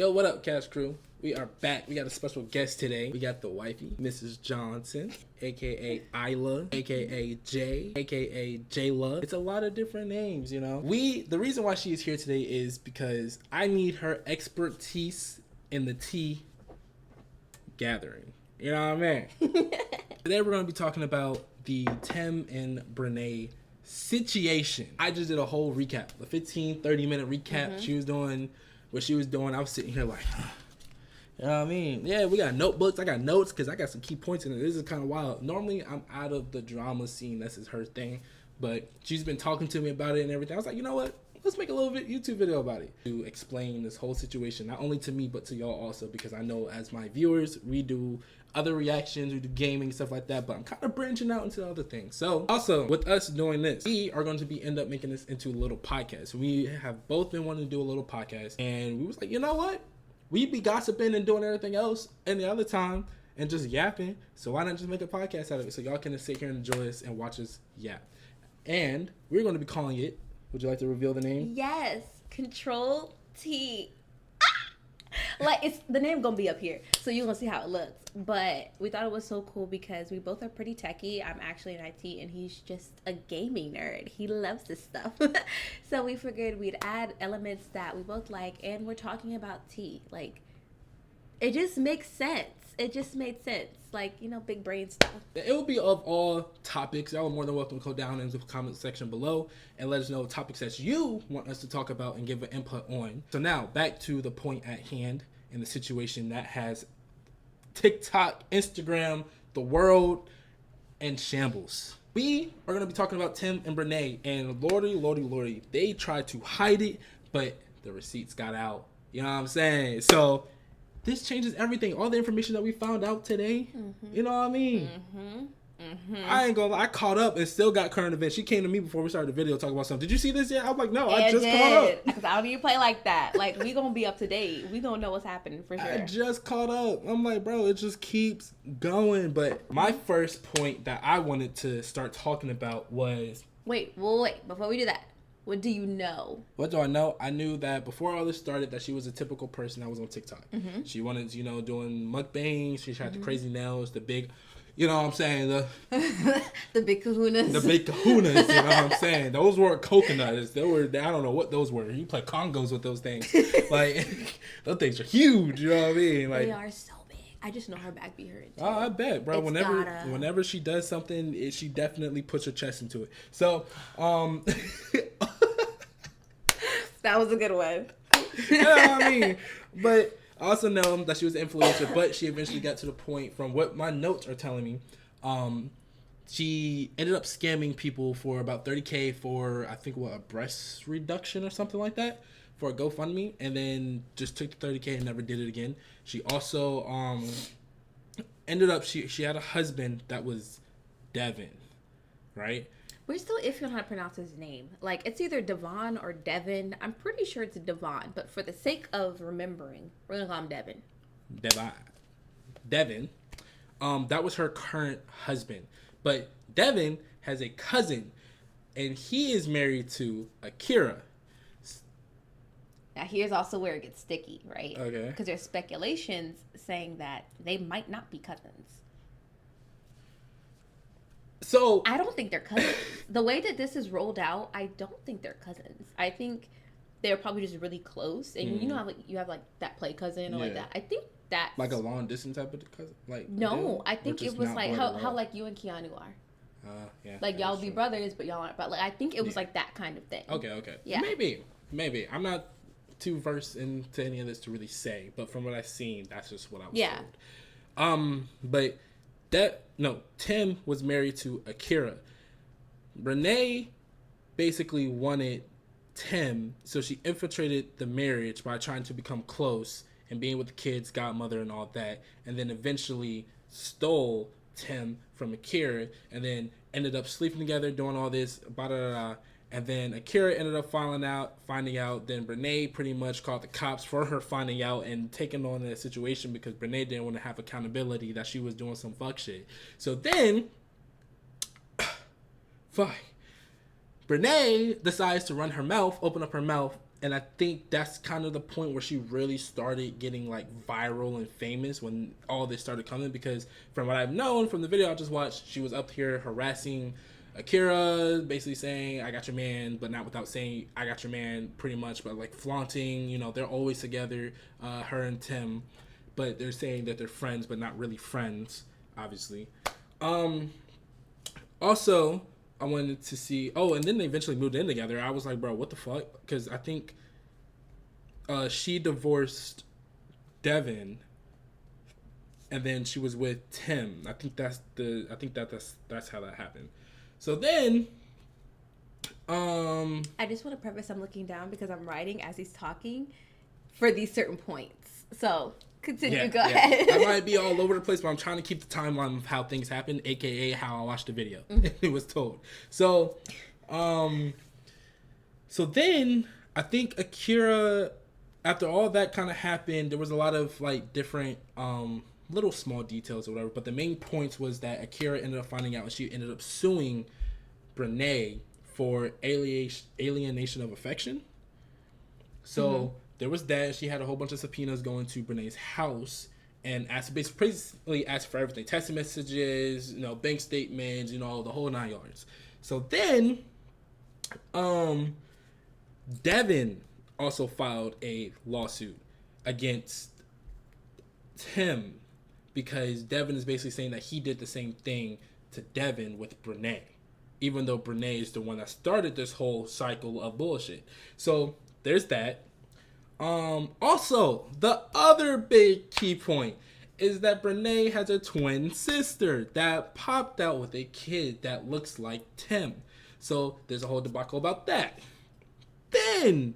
Yo, what up, Cash Crew? We are back. We got a special guest today. We got the wifey, Mrs. Johnson, aka Isla, aka Jay, aka Jayla. It's a lot of different names, you know. The reason why she is here today is because I need her expertise in the tea gathering. You know what I mean? Today we're going to be talking about the Time and Brenay situation. I just did a whole recap, a 15-30 minute recap. She was doing what she was doing. I was sitting here like, you know what I mean? Yeah, we got notebooks. I got notes because I got some key points in it. This is kind of wild. Normally, I'm out of the drama scene. This is her thing. But she's been talking to me about it and everything. I was like, you know what? Let's make a little YouTube video about it to explain this whole situation, not only to me, but to y'all also, because I know as my viewers, we do other reactions, we do gaming, stuff like that, but I'm kind of branching out into other things. So also with us doing this, we are going to end up making this into a little podcast. We have both been wanting to do a little podcast, and we was like, you know what? We be gossiping and doing everything else any other time and just yapping. So why not just make a podcast out of it so y'all can sit here and enjoy us and watch us yap. And we're going to be calling it, would you like to reveal the name? Yes, CTRL T. Like, it's the name gonna be up here, so you're gonna see how it looks. But we thought it was so cool because we both are pretty techie. I'm actually in IT, and he's just a gaming nerd. He loves this stuff. So we figured we'd add elements that we both like, and we're talking about tea. Like, it just makes sense. It just made sense. Like, you know, big brain stuff. It will be of all topics. Y'all are more than welcome to go down in the comment section below and let us know topics that you want us to talk about and give an input on. So now, back to the point at hand and the situation that has TikTok, Instagram, the world, and shambles. We are going to be talking about Time and Brenay, and lordy, they tried to hide it, but the receipts got out. You know what I'm saying? So this changes everything. All the information that we found out today, you know what I mean? I ain't gonna lie, I caught up and still got current events. She came to me before we started the video talking about something. Did you see this yet? I'm like, no, I just caught up. Because I don't even play like that. Like, we gonna be up to date. We gonna know what's happening for sure. I just caught up. I'm like, bro, it just keeps going. But my first point that I wanted to start talking about was... Wait. Before we do that, what do you know? What do I know? I knew that before all this started that she was a typical person that was on TikTok. She wanted, you know, doing mukbangs. She had the crazy nails, the big... You know what I'm saying? The big kahunas. The big kahunas, you know what I'm saying? Those weren't coconuts. They were, I don't know what those were. You play congos with those things. Like, those things are huge, you know what I mean? Like, they are so big. I just know her back be hurting. Oh, I bet, bro. Whenever she does something, she definitely puts her chest into it. So, that was a good one. You know what I mean? But... I also know that she was an influencer, but she eventually got to the point, from what my notes are telling me, she ended up scamming people for about $30K for, I think, a breast reduction or something like that, for a GoFundMe, and then just took the $30K and never did it again. She also ended up, she had a husband that was Devin, right? We're still iffy on how to pronounce his name. Like, it's either Devon or Devin. I'm pretty sure it's Devon, but for the sake of remembering, we're gonna call him Devin. Devin. That was her current husband. But Devin has a cousin, and he is married to Akira. Now, here's also where it gets sticky, right? Okay. Because there's speculations saying that they might not be cousins. So I don't think they're cousins. The way that this is rolled out, I don't think they're cousins. I think they're probably just really close. And you know how, like, you have like that play cousin or like that. I think that's like a long distance type of cousin. Like, no, I think it was like how like you and Keanu are. Yeah. Like, y'all be brothers, but y'all aren't. But like, I think it was like that kind of thing. Okay. Yeah. Maybe. I'm not too versed into any of this to really say, but from what I've seen, that's just what I was told. But Tim was married to Akira. Brenay basically wanted Tim, so she infiltrated the marriage by trying to become close and being with the kid's godmother and all that, and then eventually stole Tim from Akira, and then ended up sleeping together, doing all this, and then Akira ended up finding out. Then Brenay pretty much called the cops for her finding out and taking on that situation because Brenay didn't want to have accountability that she was doing some fuck shit. So then, Brenay decides to open up her mouth And I think that's kind of the point where she really started getting like viral and famous when all this started coming, because from what I've known from the video I just watched, she was up here harassing Akira, basically saying I got your man, but not without saying I got your man pretty much, but like flaunting, you know, they're always together, her and Tim, but they're saying that they're friends but not really friends, obviously. Also, I wanted to see, and then they eventually moved in together. I was like, bro, what the fuck? Because I think she divorced Devin, and then she was with Tim. I think that's how that happened. So then, I just want to preface, I'm looking down because I'm writing as he's talking for these certain points. So continue, go ahead. I might be all over the place, but I'm trying to keep the timeline of how things happen, aka how I watched the video. It was told. So, so then I think Akira, after all that kind of happened, there was a lot of like different little small details or whatever, but the main points was that Akira ended up finding out and she ended up suing Brenay for alienation of affection. So there was that. She had a whole bunch of subpoenas going to Brenay's house and basically asked for everything: text messages, you know, bank statements, you know, the whole 9 yards. So then Devin also filed a lawsuit against Tim, because Devin is basically saying that he did the same thing to Devin with Brenay, even though Brenay is the one that started this whole cycle of bullshit. So there's that. Also, the other big key point is that Brenay has a twin sister that popped out with a kid that looks like Tim. So there's a whole debacle about that. Then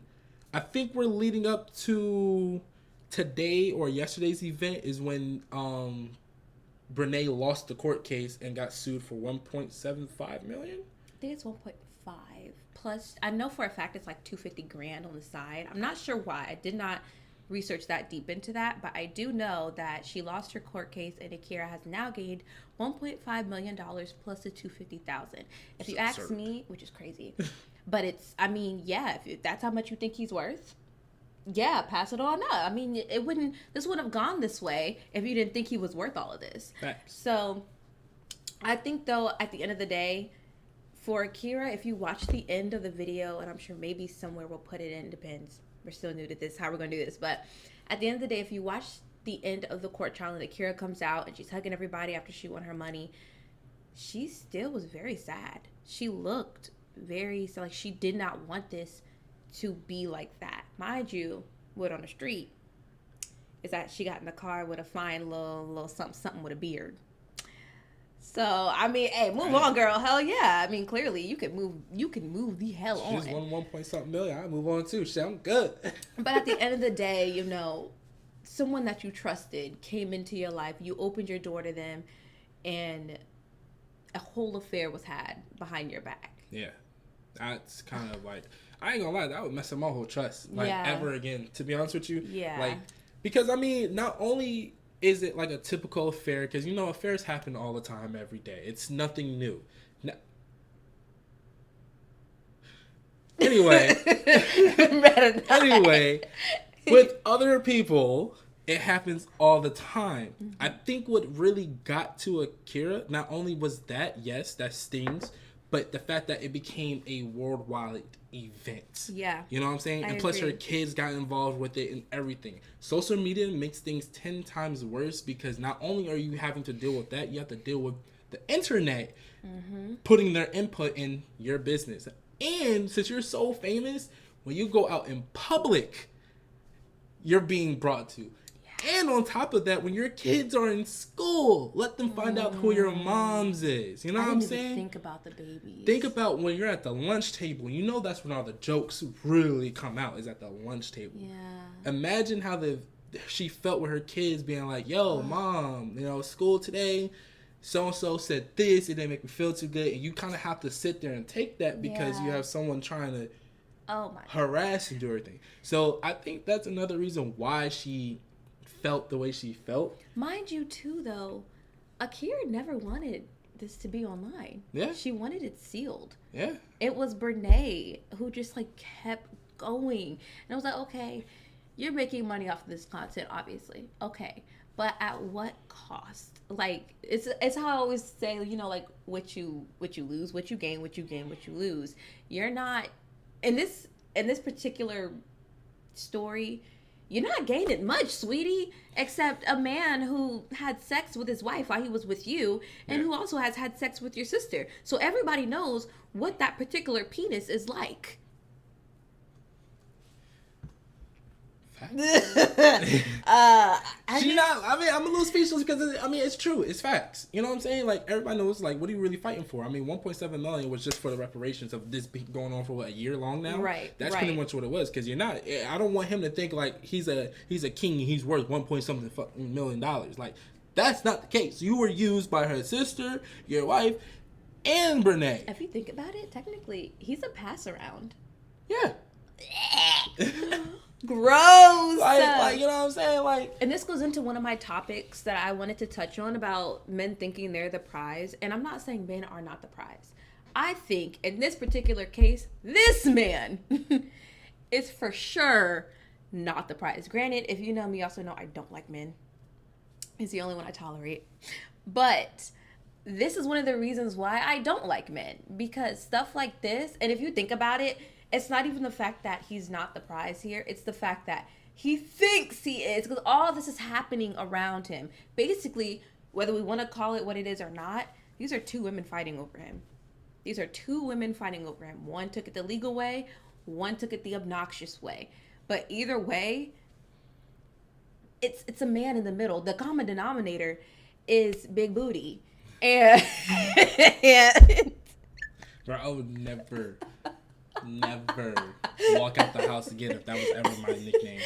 I think we're leading up to today or yesterday's event is when Brenay lost the court case and got sued for $1.75 million. I think it's 1.5 plus. I know for a fact it's like $250,000 on the side. I'm not sure why. I did not research that deep into that, but I do know that she lost her court case and Akira has now gained $1.5 million plus the $250,000. If you ask me, which is crazy, but it's, I mean, yeah, if that's how much you think he's worth, yeah, pass it on up. I mean, this wouldn't have gone this way if you didn't think he was worth all of this. Facts. So I think, though, at the end of the day, for Akira, if you watch the end of the video, and I'm sure maybe somewhere we'll put it in, depends. We're still new to this, how we're going to do this. But at the end of the day, if you watch the end of the court trial and Akira comes out and she's hugging everybody after she won her money, she still was very sad. She looked very, like she did not want this to be like that. Mind you, word on the street is that she got in the car with a fine little something with a beard. So I mean, hey, move on, girl. Hell yeah. I mean, clearly you can move the hell on. She's won 1.something million. I move on too. Shit, I'm good. But at the end of the day, you know, someone that you trusted came into your life. You opened your door to them, and a whole affair was had behind your back. Yeah, that's kind of like, I ain't gonna lie, that would mess up my whole trust, like, ever again, to be honest with you. Yeah. Like, because I mean, not only is it like a typical affair, because, you know, affairs happen all the time, every day. It's nothing new. Anyway, with other people, it happens all the time. Mm-hmm. I think what really got to Akira, not only was that, yes, that stings, but the fact that it became a worldwide event. Yeah. You know what I'm saying? And plus her kids got involved with it and everything. Social media makes things 10 times worse, because not only are you having to deal with that, you have to deal with the internet putting their input in your business. And since you're so famous, when you go out in public, you're being brought to. And on top of that, when your kids are in school, let them find out who your mom's is. You know what I'm saying? Think about the babies. Think about when you're at the lunch table. You know that's when all the jokes really come out, is at the lunch table. Yeah. Imagine how she felt with her kids being like, yo, Mom, you know, school today, so-and-so said this, it didn't make me feel too good. And you kind of have to sit there and take that because you have someone trying to harass and do everything. So I think that's another reason why she felt the way she felt. Mind you, too, though, Akira never wanted this to be online. Yeah. She wanted it sealed. Yeah. It was Brenay who just, like, kept going. And I was like, okay, you're making money off of this content, obviously. Okay. But at what cost? Like, it's how I always say, you know, like, what you lose, what you gain, what you gain, what you lose. You're not, in this particular story, you're not gaining much, sweetie, except a man who had sex with his wife while he was with you, and who also has had sex with your sister. So everybody knows what that particular penis is like. I'm a little speechless because it's true. It's facts. You know what I'm saying? Like, everybody knows, like, what are you really fighting for? I mean, 1.7 million was just for the reparations of this going on for what, a year long now. Right. That's pretty much what it was. Because you're not. I don't want him to think like he's a king and he's worth 1.something million dollars. Like, that's not the case. You were used by her sister, your wife, and Brenay. If you think about it, technically, he's a pass around. Yeah. Gross. Like, you know what I'm saying? Like, and this goes into one of my topics that I wanted to touch on about men thinking they're the prize. And I'm not saying men are not the prize. I think in this particular case, this man is for sure not the prize. Granted, if you know me, you also know I don't like men. He's the only one I tolerate. But this is one of the reasons why I don't like men. Because stuff like this, and if you think about it, it's not even the fact that he's not the prize here. It's the fact that he thinks he is. Because all this is happening around him. Basically, whether we want to call it what it is or not, these are two women fighting over him. These are two women fighting over him. One took it the legal way. One took it the obnoxious way. But either way, it's a man in the middle. The common denominator is big booty. And bro, I would never walk out the house again if that was ever my nickname.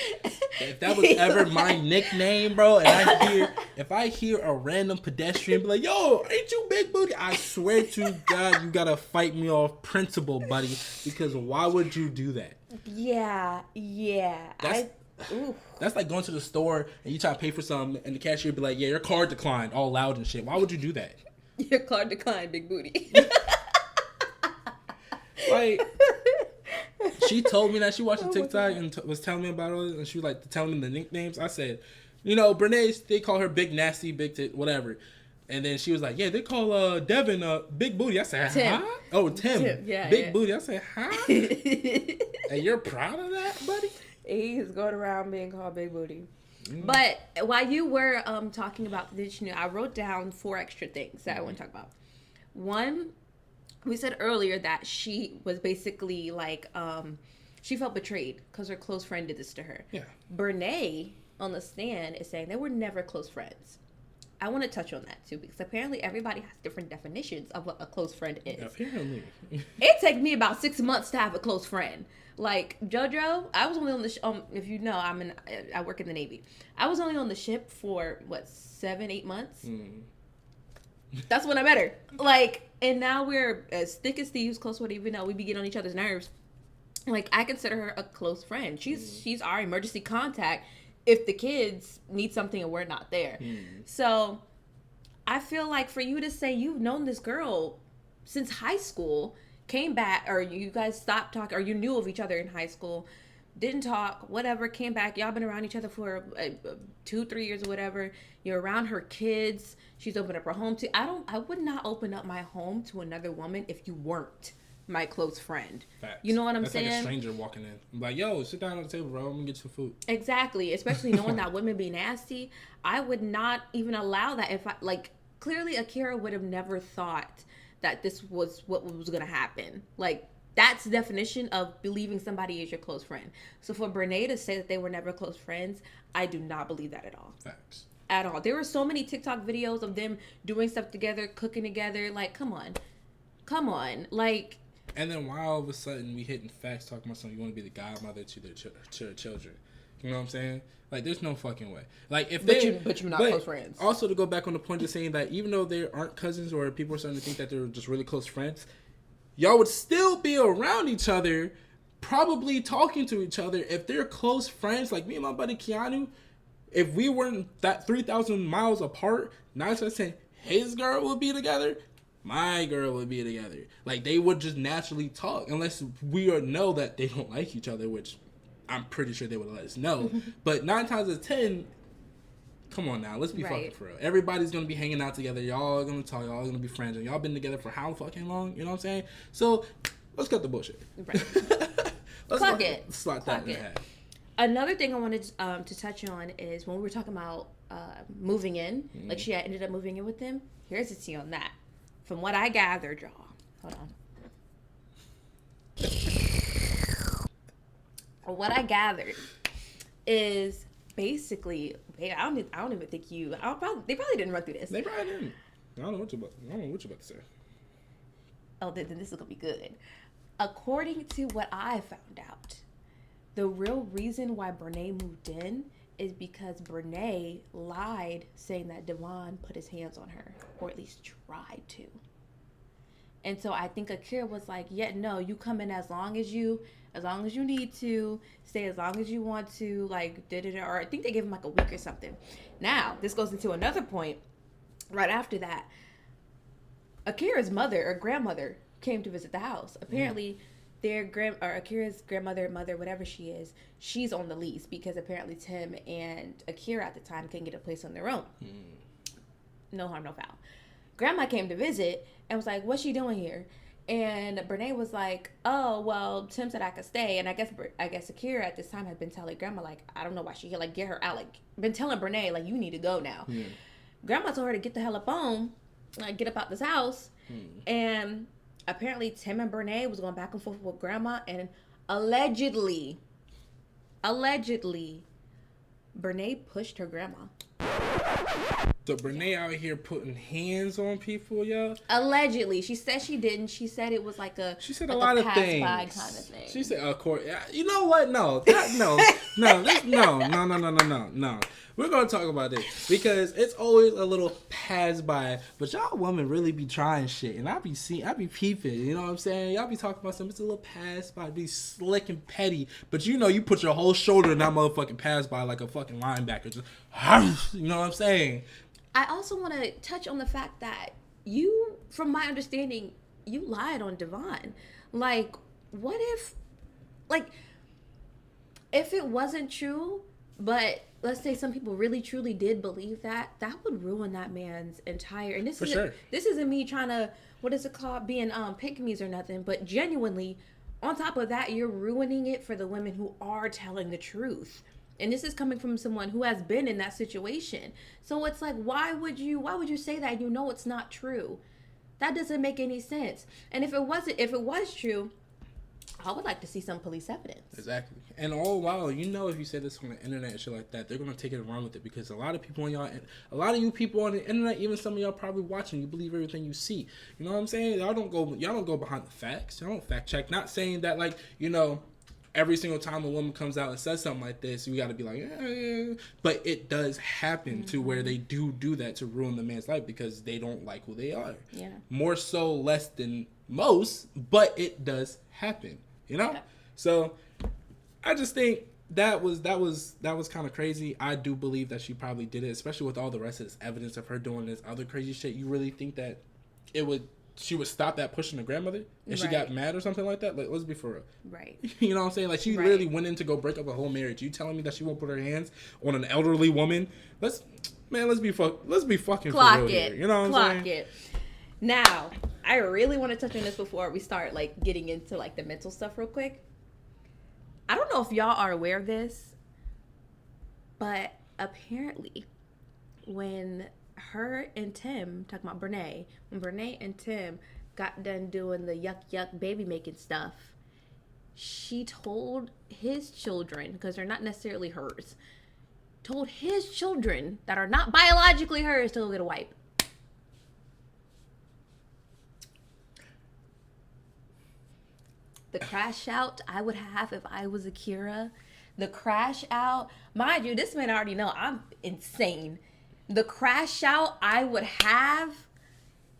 If that was ever my nickname, bro, and if I hear a random pedestrian be like, yo, ain't you big booty? I swear to God, you gotta fight me off principle, buddy, because why would you do that? Yeah. That's like going to the store and you try to pay for something and the cashier be like, yeah, your card declined, all loud and shit. Why would you do that? Your card declined, big booty. Like, she told me that she watched a TikTok and was telling me about it, and she was like telling me the nicknames. I said, you know, Brenay, they call her Big Nasty, Big Tit, whatever. And then she was like, yeah, they call Devin Big Booty. I said, Tim. huh? Oh, Tim. Yeah, Big Booty. I said, huh? And you're proud of that, buddy? He's going around being called big booty. But while you were talking about the dictionary, I wrote down 4 extra things that I want to talk about. One, we said earlier that she was basically like, she felt betrayed because her close friend did this to her. Yeah. Brenay on the stand is saying they were never close friends. I want to touch on that too, because apparently everybody has different definitions of what a close friend is. Apparently. It took me about 6 months to have a close friend. Like JoJo, I was only on the if you know, I work in the Navy. I was only on the ship for 7-8 months. That's when I met her. Like, and now we're as thick as thieves, close with, even though we be getting on each other's nerves. Like, I consider her a close friend. She's our emergency contact if the kids need something and we're not there. So I feel like for you to say you've known this girl since high school, came back, or you guys stopped talking, or you knew of each other in high school, didn't talk, whatever, came back, y'all been around each other for 2-3 years or whatever, you're around her kids, she's opened up her home to, I would not open up my home to another woman if you weren't my close friend. Facts. You know what I'm That's saying? Like a stranger walking in. I'm like, yo, sit down on the table, bro. I'm gonna get you some food. Exactly. Especially knowing that women be nasty. I would not even allow that. If I, like, clearly Akira would have never thought that this was what was gonna happen. Like, that's the definition of believing somebody is your close friend. So for Brenay to say that they were never close friends, I do not believe that at all. Facts. At all. There were so many TikTok videos of them doing stuff together, cooking together. Like, come on. Like. And then why all of a sudden we hitting facts talking about something, you want to be the godmother to their children. You know what I'm saying? Like, there's no fucking way. Like, if but you're not close friends. Also, to go back on the point of saying that even though they aren't cousins or people are starting to think that they're just really close friends, y'all would still be around each other, probably talking to each other. If they're close friends, like me and my buddy Keanu, if we weren't that 3,000 miles apart, 9 out of 10, his girl would be together. my girl would be together. Like, they would just naturally talk, unless we know that they don't like each other, which I'm pretty sure they would let us know. But 9 times out of 10, come on now, let's be fucking for real. Everybody's gonna be hanging out together. Y'all are gonna talk. Y'all are gonna be friends. And y'all been together for how fucking long? You know what I'm saying? So let's cut the bullshit. Right. Let's Clock it. Slot that in half. Another thing I wanted to touch on is when we were talking about moving in. Like, she had ended up moving in with him. Here's the tea on that. From what I gathered, y'all. Hold on. What I gathered is basically, I don't even think they probably didn't run through this. They probably didn't. I don't know what you're about to say. Oh, then this is gonna be good. According to what I found out, the real reason why Brenay moved in is because Brenay lied, saying that Devon put his hands on her, or at least tried to. And so I think Akira was like, yeah, no, you come in as long as you need to, stay as long as you want to, like, or I think they gave him like a week or something. Now, this goes into another point. Right after that, Akira's mother or grandmother came to visit the house. Apparently, Akira's grandmother, mother, whatever she is, she's on the lease because apparently Tim and Akira at the time couldn't get a place on their own. No harm, no foul. Grandma came to visit and was like, what's she doing here? And Brenay was like, oh, well, Tim said I could stay. And I guess Akira at this time had been telling Grandma, like, I don't know why she here, like, get her out. Like, been telling Brenay, like, you need to go now. Grandma told her to get the hell up on, like, get up out this house. And apparently Tim and Brenay was going back and forth with Grandma. And allegedly, Brenay pushed her grandma. So Brenay out here putting hands on people, yo. Allegedly, she said she didn't. She said it was like a. She said a lot of things. Kind of thing. She said, "Of course, you know what? No. We're gonna talk about this because it's always a little pass by, but y'all women really be trying shit, and I be peeping. You know what I'm saying? Y'all be talking about something. It's a little pass by, be slick and petty, but you know you put your whole shoulder in that motherfucking pass by like a fucking linebacker. Just, you know what I'm saying? I also want to touch on the fact that you, from my understanding, you lied on Devon. Like, what if, like, if it wasn't true, but let's say some people really truly did believe that would ruin that man's entire, and this isn't me trying to, what is it called, being pick-me's or nothing, but genuinely, on top of that, you're ruining it for the women who are telling the truth. And this is coming from someone who has been in that situation. So it's like, why would you say that? You know it's not true. That doesn't make any sense. And if it was true, I would like to see some police evidence. Exactly. And all while, you know, if you say this on the internet and shit like that, they're gonna take it and run with it because a lot of you people on the internet, even some of y'all probably watching, you believe everything you see. You know what I'm saying? Y'all don't go behind the facts. Y'all don't fact check. Not saying that, like, you know, every single time a woman comes out and says something like this, you got to be like, but it does happen to where they do that to ruin the man's life because they don't like who they are. Yeah. More so, less than most, but it does happen. You know. Yeah. So, I just think that was kind of crazy. I do believe that she probably did it, especially with all the rest of this evidence of her doing this other crazy shit. You really think that she would stop that pushing the grandmother if she got mad or something like that? Like, let's be for real. Right. You know what I'm saying? Like, she literally went in to go break up a whole marriage. You telling me that she won't put her hands on an elderly woman? Let's be fucking Clock for real it. Here. You know what I'm saying? Clock it. Now, I really want to touch on this before we start, like, getting into, like, the mental stuff real quick. I don't know if y'all are aware of this, but apparently when her and Tim, talking about Brenay, when Brenay and Tim got done doing the yuck baby making stuff, she told his children, because they're not necessarily hers, told his children that are not biologically hers to go get a wipe. The crash out I would have if I was Akira. The crash out, mind you, this man already know I'm insane. The crash out I would have,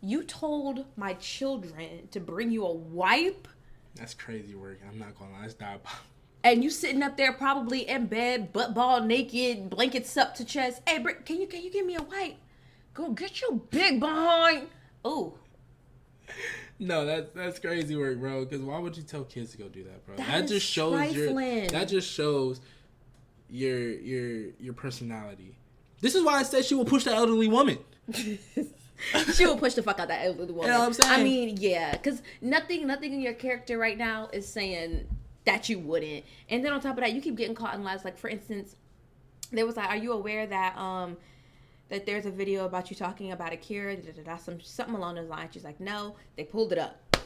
you told my children to bring you a wipe. That's crazy work. I'm not gonna lie. It's diabolical. And you sitting up there probably in bed, butt ball naked, blankets up to chest. Hey, can you give me a wipe? Go get your big behind. Ooh. No, that's crazy work, bro. Because why would you tell kids to go do that, bro? That just shows your personality. This is why I said she will push the elderly woman. She will push the fuck out that elderly woman. You know what I'm saying? I mean, yeah, because nothing in your character right now is saying that you wouldn't. And then on top of that, you keep getting caught in lies. Like, for instance, there was like, are you aware that that there's a video about you talking about Akira, something along those lines? She's like, no, they pulled it up.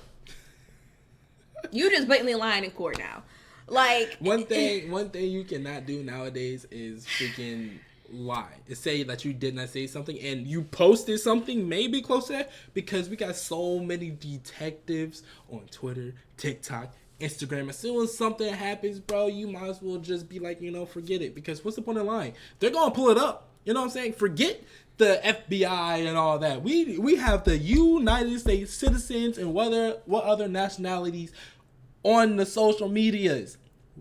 You just blatantly lying in court now. Like, one thing you cannot do nowadays is freaking lie. It's say that you did not say something and you posted something maybe close to that, because we got so many detectives on Twitter, TikTok, Instagram. As soon as something happens, bro, you might as well just be like, forget it, because what's the point of lying? They're gonna pull it up. You know what I'm saying? Forget the FBI and all that. We have the United States citizens and what other nationalities on the social medias.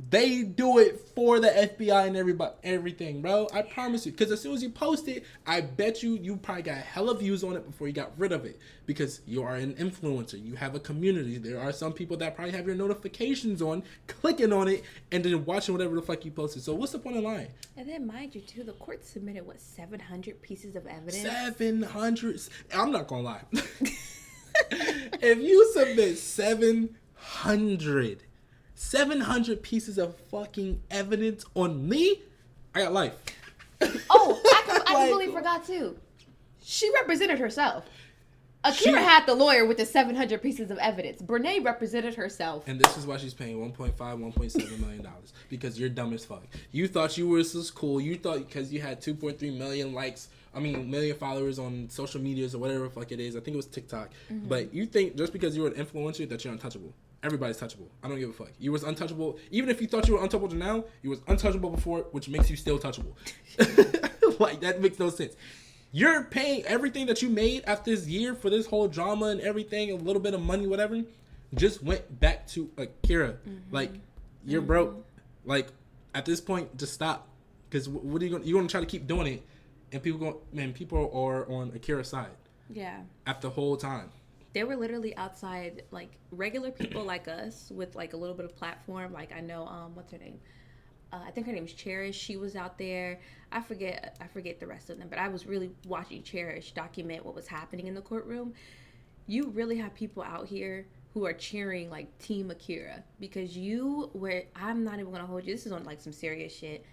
They do it for the FBI and everything, bro. I promise you. Because as soon as you post it, I bet you probably got hella views on it before you got rid of it. Because you are an influencer. You have a community. There are some people that probably have your notifications on, clicking on it, and then watching whatever the fuck you posted. So what's the point of lying? And then, mind you, too, the court submitted, 700 pieces of evidence? 700. I'm not going to lie. If you submit 700 pieces of fucking evidence on me, I got life. Oh, I completely forgot too. She represented herself. Akira had the lawyer with the 700 pieces of evidence. Brenay represented herself. And this is why she's paying $1.7 million. Because you're dumb as fuck. You thought you were so cool. You thought because you had 2.3 million million followers on social medias or whatever the fuck it is. I think it was TikTok. Mm-hmm. But you think just because you're an influencer that you're untouchable. Everybody's touchable. I don't give a fuck. You was untouchable. Even if you thought you were untouchable now, you was untouchable before, which makes you still touchable. Like, that makes no sense. You're paying everything that you made after this year for this whole drama and everything, a little bit of money, whatever, just went back to Akira. Mm-hmm. Like, you're broke. Like, at this point, just stop. Because what are you going to... You're going to try to keep doing it, and people are on Akira's side. Yeah. After the whole time. They were literally outside, like, regular people like us with, like, a little bit of platform. Like, I know, what's her name? I think her name's Cherish. She was out there. I forget the rest of them. But I was really watching Cherish document what was happening in the courtroom. You really have people out here who are cheering, like, Team Akira. Because I'm not even going to hold you. This is on, like, some serious shit.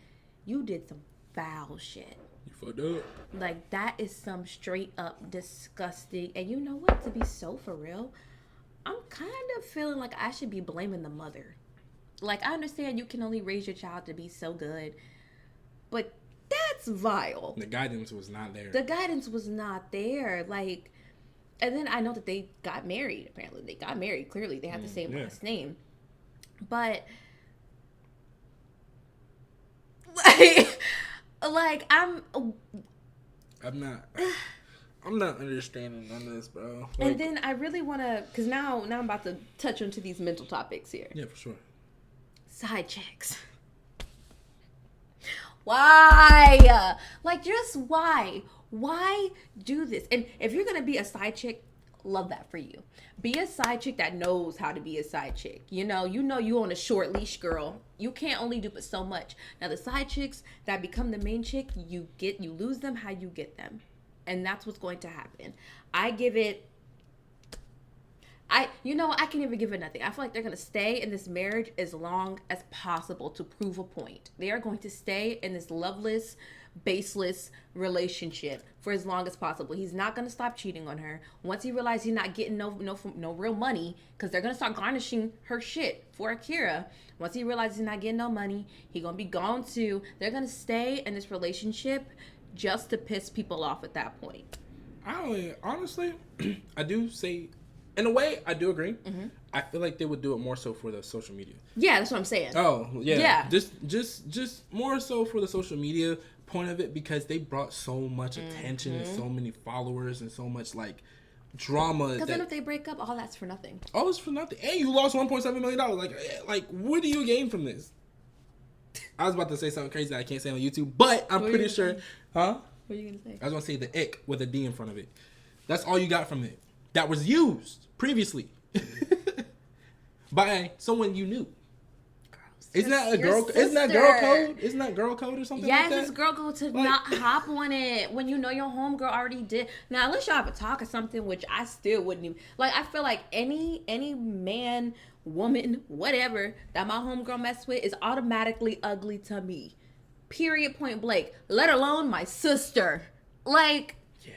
You did some foul shit. You fucked up. Like, that is some straight up disgusting. And you know what? To be so for real, I'm kind of feeling like I should be blaming the mother. Like, I understand you can only raise your child to be so good, but that's vile. The guidance was not there. Like, and then I know that they got married, apparently. They got married, clearly. They have the same last name. But, like, I'm not understanding none of this, bro. Like, and then I really want to, because now I'm about to touch onto these mental topics here. Yeah, for sure. Side chicks. Why? Like, just why? Why do this? And if you're going to be a side chick, love that for you. Be a side chick that knows how to be a side chick. You know you on a short leash, girl. You can't only do but so much. Now, the side chicks that become the main chick, you lose them how you get them. And that's what's going to happen. I can't even give it nothing. I feel like they're going to stay in this marriage as long as possible to prove a point. They are going to stay in this loveless, baseless relationship for as long as possible. He's not going to stop cheating on her. Once he realizes he's not getting no real money, because they're going to start garnishing her shit for Akira. Once he realizes he's not getting no money, he's going to be gone too. They're going to stay in this relationship just to piss people off at that point. Honestly, I do say... In a way, I do agree. Mm-hmm. I feel like they would do it more so for the social media. Yeah, that's what I'm saying. Oh, yeah. Yeah. Just more so for the social media point of it, because they brought so much attention and so many followers and so much, like, drama. Because then if they break up, all that's for nothing. All is for nothing. And you lost $1.7 million. Like, what do you gain from this? I was about to say something crazy that I can't say on YouTube, but I'm pretty sure. Huh? What are you going to say? I was going to say the ick with a D in front of it. That's all you got from it. that was used previously by someone you knew. Isn't that a girl? Isn't that girl code? Isn't that girl code or something like that? Yes, it's girl code to not hop on it when you know your homegirl already did. Now, unless y'all have a talk or something, which I still wouldn't even. Like, I feel like any man, woman, whatever, that my homegirl messed with is automatically ugly to me. Period, point blank. Let alone my sister. Like. Yeah.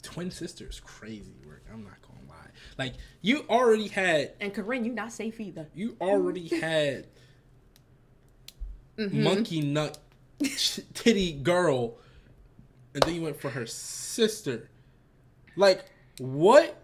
Twin sisters, crazy work. I'm not gonna lie. Like, you already had. And Corinne, you not safe either. You already had. Monkey nut titty girl, and then you went for her sister. Like, what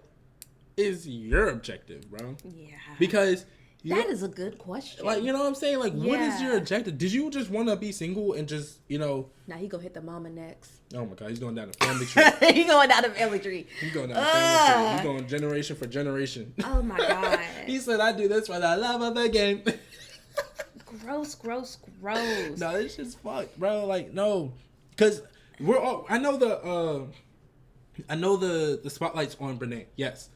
is your objective, bro? Yeah, because that is a good question. Like, you know what I'm saying? Like, what is your objective? Did you just want to be single and just, Now he gonna hit the mama next. Oh my god, he's going down the family tree. He's going down the family tree. He's going down the family tree. He's going generation for generation. Oh my god. He said, "I do this for the love of the game." Gross. No, it's just fucked, bro. Like, no, because we're all. I know the spotlight's on Brenay. Yes.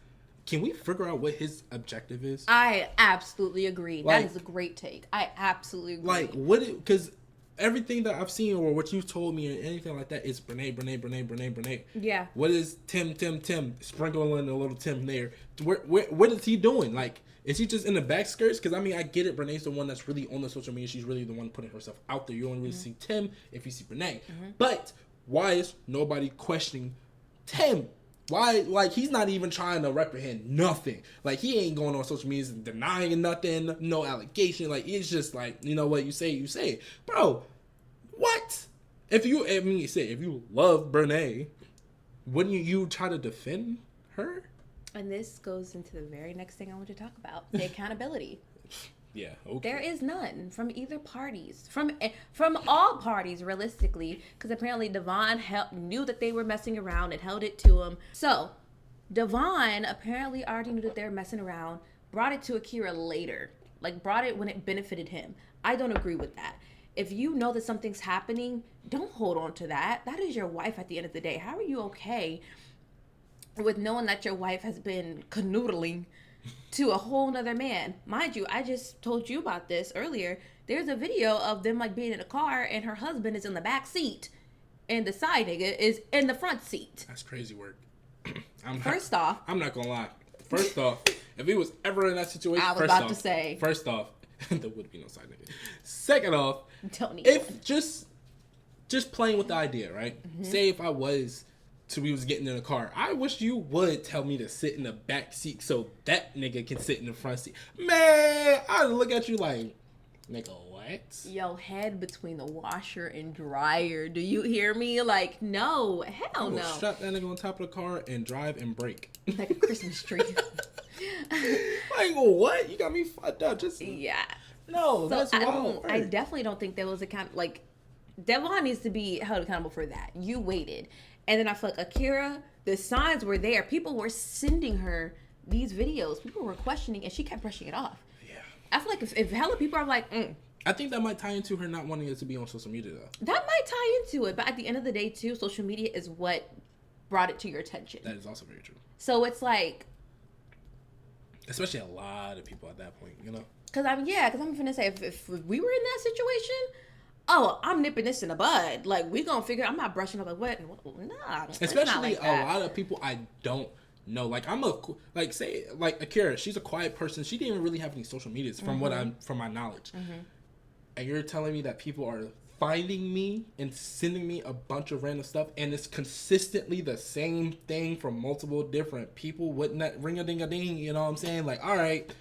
Can we figure out what his objective is? I absolutely agree. Like, that is a great take. I absolutely agree. Like, what? Because everything that I've seen or what you've told me or anything like that is Brenay. Yeah. What is Tim? Sprinkling a little Tim there. What is he doing? Like, is he just in the back skirts? Because, I mean, I get it. Brenay's the one that's really on the social media. She's really the one putting herself out there. You only really see Tim if you see Brenay. But why is nobody questioning Tim? Why? Like, he's not even trying to reprehend nothing. Like, he ain't going on social media and denying nothing. No allegation. Like, it's just like, you know what? You say it. Bro, what? If you love Brenay, wouldn't you try to defend her? And this goes into the very next thing I want to talk about, the accountability. Yeah, okay. There is none from either parties, from all parties, realistically, because apparently Devon knew that they were messing around and held it to him. So, Devon apparently already knew that they were messing around, brought it to Akira later, like brought it when it benefited him. I don't agree with that. If you know that something's happening, don't hold on to that. That is your wife at the end of the day. How are you okay with knowing that your wife has been canoodling to a whole nother man? Mind you, I just told you about this earlier. There's a video of them like being in a car and her husband is in the back seat and the side nigga is in the front seat. That's crazy work. First off, I'm not gonna lie. First off, if he was ever in that situation, first off, there would be no side nigga. Second off, if just playing with the idea, right? Say if I was we was getting in the car, I wish you would tell me to sit in the back seat so that nigga can sit in the front seat. Man, I'd look at you like, nigga, what? Yo, head between the washer and dryer. Do you hear me? Like, no, hell no. Strap that nigga on top of the car and drive and brake. Like a Christmas tree. Like, what? You got me fucked up. Yeah. No, so that's wild. I definitely don't think there was like, Devon needs to be held accountable for that. You waited. And then I feel like Akira, the signs were there. People were sending her these videos. People were questioning, and she kept brushing it off. Yeah. I feel like if hella people are like, I think that might tie into her not wanting it to be on social media, though. That might tie into it. But at the end of the day, too, social media is what brought it to your attention. That is also very true. So it's like... Especially a lot of people at that point, you know? Because I'm going to say, if we were in that situation... Oh, I'm nipping this in the bud. Like, we gonna figure. I'm not brushing up. Like, what? Nah. Especially like a lot of people I don't know. Like, say Akira. She's a quiet person. She didn't even really have any social medias from my knowledge. And you're telling me that people are finding me and sending me a bunch of random stuff, and it's consistently the same thing from multiple different people. Wouldn't that ring a ding a ding? You know what I'm saying? Like, all right.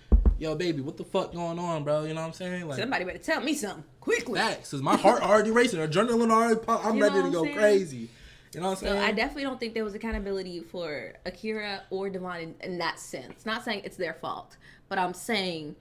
Yo, baby, what the fuck going on, bro? You know what I'm saying? Like, somebody better tell me something quickly. Facts, cause my heart already racing, adrenaline already pump. I'm ready to go crazy. You know what I'm saying? So I definitely don't think there was accountability for Akira or Devon in that sense. Not saying it's their fault, but I'm saying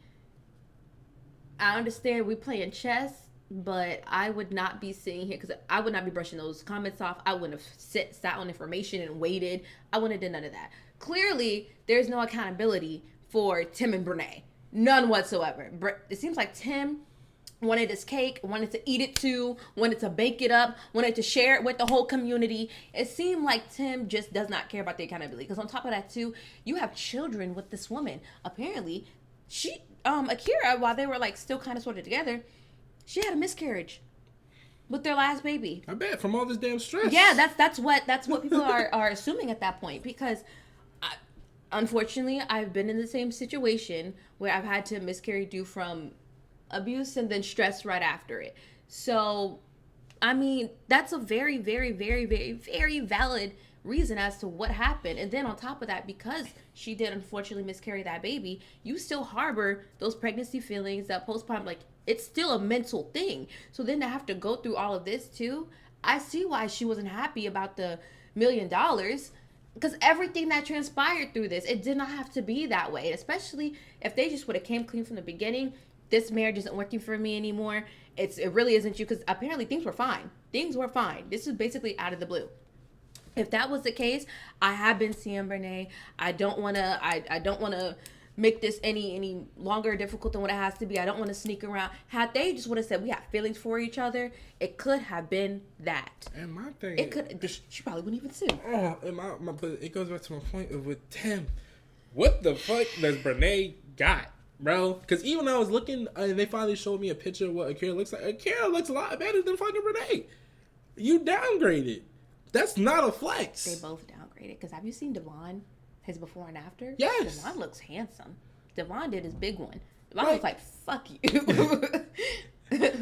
I understand we playing chess, but I would not be sitting here because I would not be brushing those comments off. I wouldn't have sat on information and waited. I wouldn't have done none of that. Clearly, there's no accountability for Tim and Brenay. None whatsoever. It seems like Tim wanted his cake, wanted to eat it too, wanted to bake it up, wanted to share it with the whole community. It seemed like Tim just does not care about the accountability. Because on top of that too, you have children with this woman. Apparently, Akira, while they were like still kind of sort of together, she had a miscarriage with their last baby. I bet, from all this damn stress. Yeah, that's what people are assuming at that point. Because unfortunately, I've been in the same situation where I've had to miscarry due from abuse and then stress right after it. So, I mean, that's a very, very, very, very, very valid reason as to what happened. And then on top of that, because she did unfortunately miscarry that baby, you still harbor those pregnancy feelings, that postpartum, like, it's still a mental thing. So then to have to go through all of this too, I see why she wasn't happy about the $1 million. Because everything that transpired through this, it did not have to be that way. Especially if they just would have came clean from the beginning. This marriage isn't working for me anymore. It really isn't you, because apparently things were fine. Things were fine. This is basically out of the blue. If that was the case, I have been seeing Brenay. I don't want to make this any longer difficult than what it has to be. I don't want to sneak around. Had they just would have said we have feelings for each other, it could have been that. And my thing, she probably wouldn't even sue. But it goes back to my point of with Tim. What the fuck does Brenay got, bro? Because even when I was looking, and they finally showed me a picture of what Akira looks like. Akira looks a lot better than fucking Brenay. You downgraded. That's not a flex. They both downgraded. Because have you seen Devon? His before and after? Yes. Devon looks handsome. Devon did his big one. Devon was like, fuck you.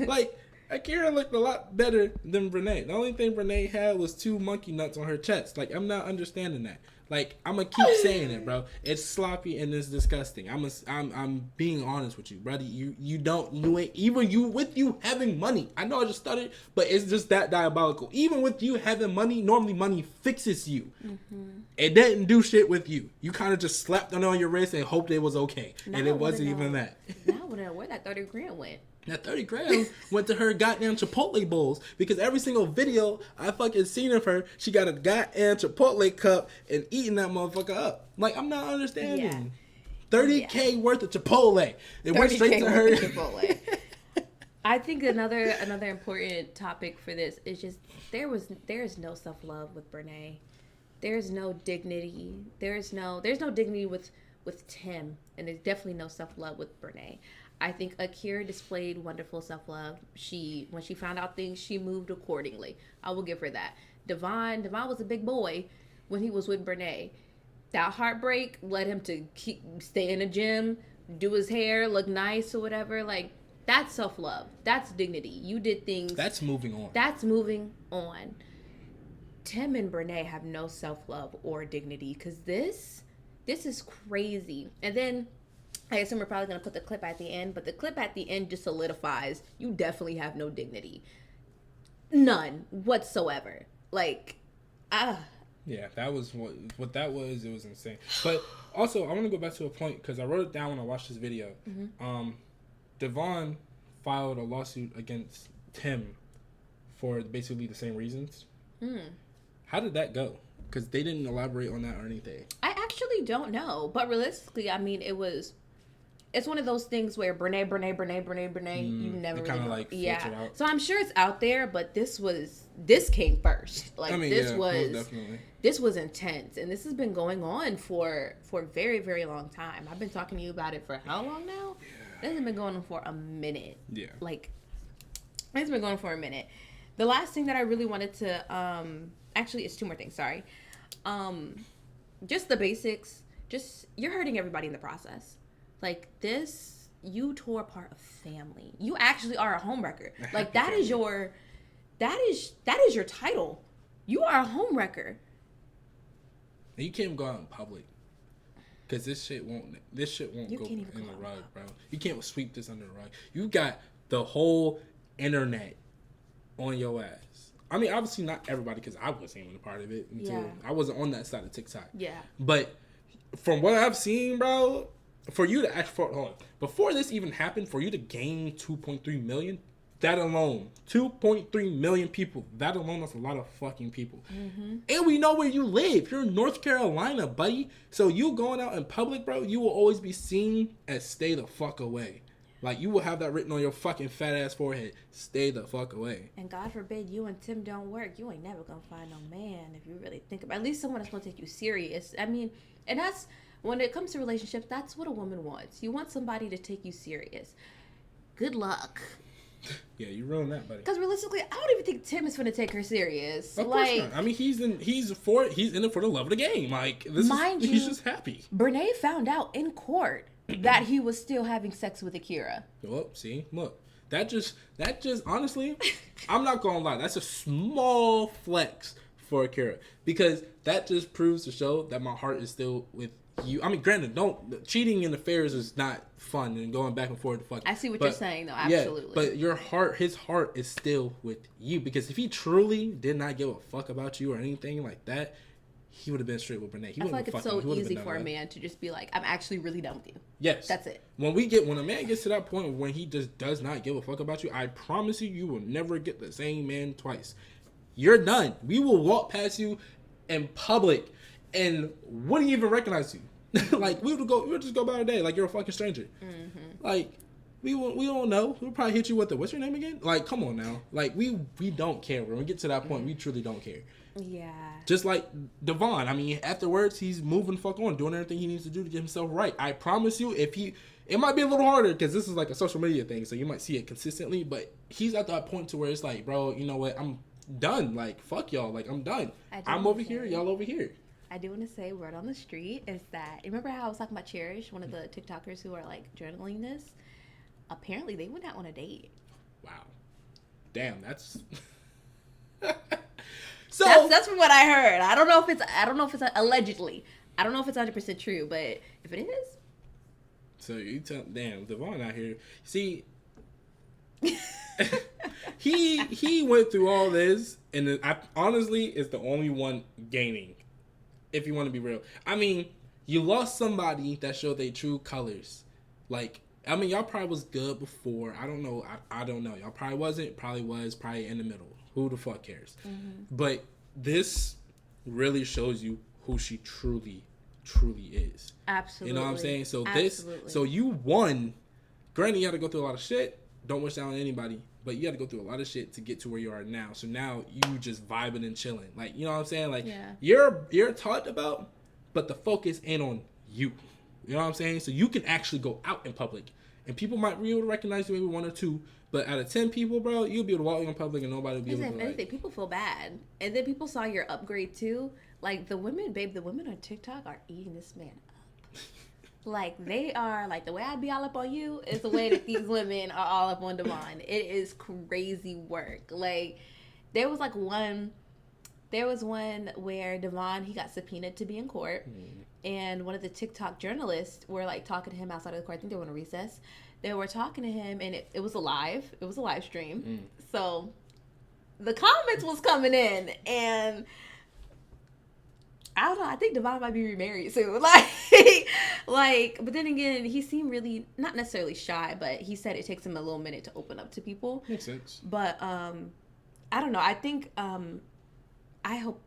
Like, Akira looked a lot better than Brenay. The only thing Brenay had was 2 monkey nuts on her chest. Like, I'm not understanding that. Like, I'm gonna keep saying it, bro. It's sloppy and it's disgusting. I'm being honest with you, brother. You ain't, even you with you having money. I know I just stuttered, but it's just that diabolical. Even with you having money, normally money fixes you. Mm-hmm. It didn't do shit with you. You kind of just slapped on your wrist and hoped it was okay, and it wasn't even that. Now I wanna know where that 30 grand went. That 30 grand went to her goddamn Chipotle bowls, because every single video I fucking seen of her, she got a goddamn Chipotle cup and eating that motherfucker up. Like, I'm not understanding. Yeah. $30K worth of Chipotle. It went straight to her. Chipotle. I think another important topic for this is just there is no self-love with Brenay. There's no dignity. There's no dignity with Tim, and there's definitely no self-love with Brenay. I think Akira displayed wonderful self-love. When she found out things, she moved accordingly. I will give her that. Devon was a big boy when he was with Brenay. That heartbreak led him to stay in the gym, do his hair, look nice or whatever. Like, that's self-love. That's dignity. You did things. That's moving on. That's moving on. Tim and Brenay have no self-love or dignity, because this is crazy. And then I assume we're probably going to put the clip at the end, but the clip at the end just solidifies you definitely have no dignity. None whatsoever. Like, Yeah, that was what that was. It was insane. But also, I want to go back to a point, because I wrote it down when I watched this video. Mm-hmm. Devon filed a lawsuit against Tim for basically the same reasons. How did that go? Because they didn't elaborate on that or anything. I actually don't know. But realistically, I mean, it's one of those things where Brenay, you never really know. Like filtered out. So I'm sure it's out there, but this came first. Like, I mean, this was intense, and this has been going on for a very, very long time. I've been talking to you about it for how long now? Yeah. This has been going on for a minute. Yeah. Like, it's been going on for a minute. The last thing that I really wanted to actually, it's 2 more things, sorry. Just the basics. Just, you're hurting everybody in the process. Like, this, you tore apart a family. You actually are a homewrecker. Like, that is your title. You are a homewrecker. You can't even go out in public, because this shit won't go in the rug, bro. You can't sweep this under the rug. You got the whole internet on your ass. I mean, obviously not everybody, because I wasn't even a part of it until I wasn't on that side of TikTok. Yeah. But from what I've seen, bro, for you to before this even happened, for you to gain 2.3 million, that alone, 2.3 million people, that alone, that's a lot of fucking people. Mm-hmm. And we know where you live. You're in North Carolina, buddy. So you going out in public, bro, you will always be seen as stay the fuck away. Like, you will have that written on your fucking fat ass forehead. Stay the fuck away. And God forbid you and Tim don't work. You ain't never gonna find no man if you really think about it. At least someone that's gonna take you serious. I mean, and that's, when it comes to relationships, that's what a woman wants. You want somebody to take you serious. Good luck. Yeah, you ruined that, buddy. Because realistically, I don't even think Tim is gonna take her serious. Of course not. I mean, he's in it for the love of the game. Like, he's just happy. Brenay found out in court that he was still having sex with Akira. Oh, see, look, that just honestly, I'm not gonna lie, that's a small flex for Akira, because that just proves to show that my heart is still with you. I mean, granted, cheating in affairs is not fun and going back and forth to fuck. I see what you're saying, though. Absolutely. Yeah, but his heart is still with you, because if he truly did not give a fuck about you or anything like that, he would have been straight with Brenay. I feel like it's so easy for a man to just be like, I'm actually really done with you. Yes. That's it. When a man gets to that point when he just does not give a fuck about you, I promise you will never get the same man twice. You're done. We will walk past you in public and wouldn't even recognize you. Like, we would just go about our day like you're a fucking stranger. Mm-hmm. Like, we don't know. We'll probably hit you with what's your name again? Like, come on now. Like, we don't care. When we get to that point, we truly don't care. Yeah. Just like Devon. I mean, afterwards, he's moving fuck on, doing everything he needs to do to get himself right. I promise you, it might be a little harder because this is like a social media thing, so you might see it consistently, but he's at that point to where it's like, bro, you know what? I'm done. Like, fuck y'all. Like, I'm done. I'm over here. Y'all over here. I do want to say, word on the street is that, remember how I was talking about Cherish, one of the TikTokers who are like journaling this? Apparently, they went out on a date. Wow. Damn, that's... So that's from what I heard. I don't know if it's allegedly. I don't know if it's 100% true, but if it is. So you tell, damn, Devon out here. See, he went through all this, and honestly is the only one gaining. If you want to be real, I mean, you lost somebody that showed their true colors. Like, I mean, y'all probably was good before. I don't know. I don't know. Y'all probably wasn't. Probably was. Probably in the middle. Who the fuck cares? Mm-hmm. But this really shows you who she truly is. Absolutely. You know what I'm saying? So Absolutely. So you won. Granted, you had to go through a lot of shit. Don't wish that on anybody. But you had to go through a lot of shit to get to where you are now. So now you just vibing and chilling. Like, you know what I'm saying? Like, you're talked about, but the focus ain't on you. You know what I'm saying? So you can actually go out in public. And people might be able to recognize you, maybe one or two. But out of 10 people, bro, you'll be able to walk in public and nobody will be able to. If anything, people feel bad. And then people saw your upgrade too. Like, the women on TikTok are eating this man up. Like, they are, like, the way I be all up on you is the way that these women are all up on Devon. It is crazy work. Like, there was one where Devon, he got subpoenaed to be in court. And one of the TikTok journalists were, like, talking to him outside of the court. I think they were on a recess. They were talking to him, and it was a live stream. So the comments was coming in, and I don't know, I think Devon might be remarried soon. Like, but then again, he seemed really, not necessarily shy, but he said it takes him a little minute to open up to people. Makes sense. But I don't know. I think I hope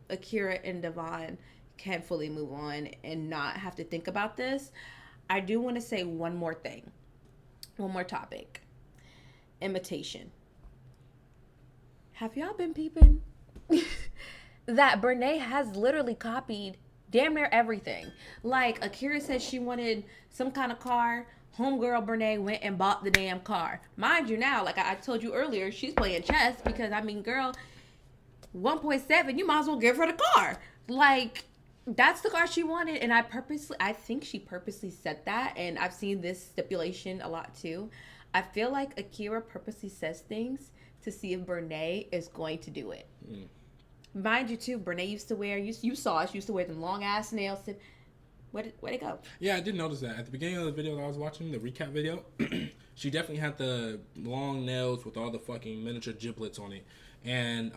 Akira and Devon can fully move on and not have to think about this. I do want to say one more topic. Imitation. Have y'all been peeping that Brenay has literally copied damn near everything? Like, Akira said she wanted some kind of car. Homegirl Brenay went and bought the damn car. Mind you now, like I told you earlier, she's playing chess because, I mean, girl, 1.7, you might as well give her the car. Like, that's the car she wanted, and I think she purposely said that, and I've seen this stipulation a lot too. I feel like Akira purposely says things to see if Brenay is going to do it. Mind you too, Brenay used to wear, you saw it, she used to wear them long ass nails. Where'd it go? Yeah, I did notice that. At the beginning of the video that I was watching, the recap video, she definitely had the long nails with all the fucking miniature giblets on it. And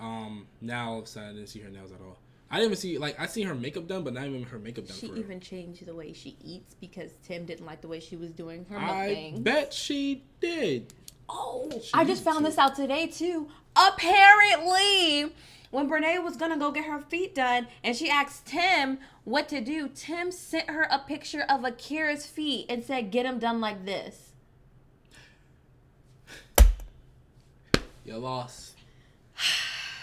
now all of a sudden I didn't see her nails at all. I didn't even see, like, I seen her makeup done, but not even her makeup done. She for real. even changed the way she eats because Tim didn't like the way she was doing her mukbang. I bet she did. Oh, I just found this out today too. Apparently, When Brenay was gonna go get her feet done and she asked Tim what to do, Tim sent her a picture of Akira's feet and said, get them done like this. You lost.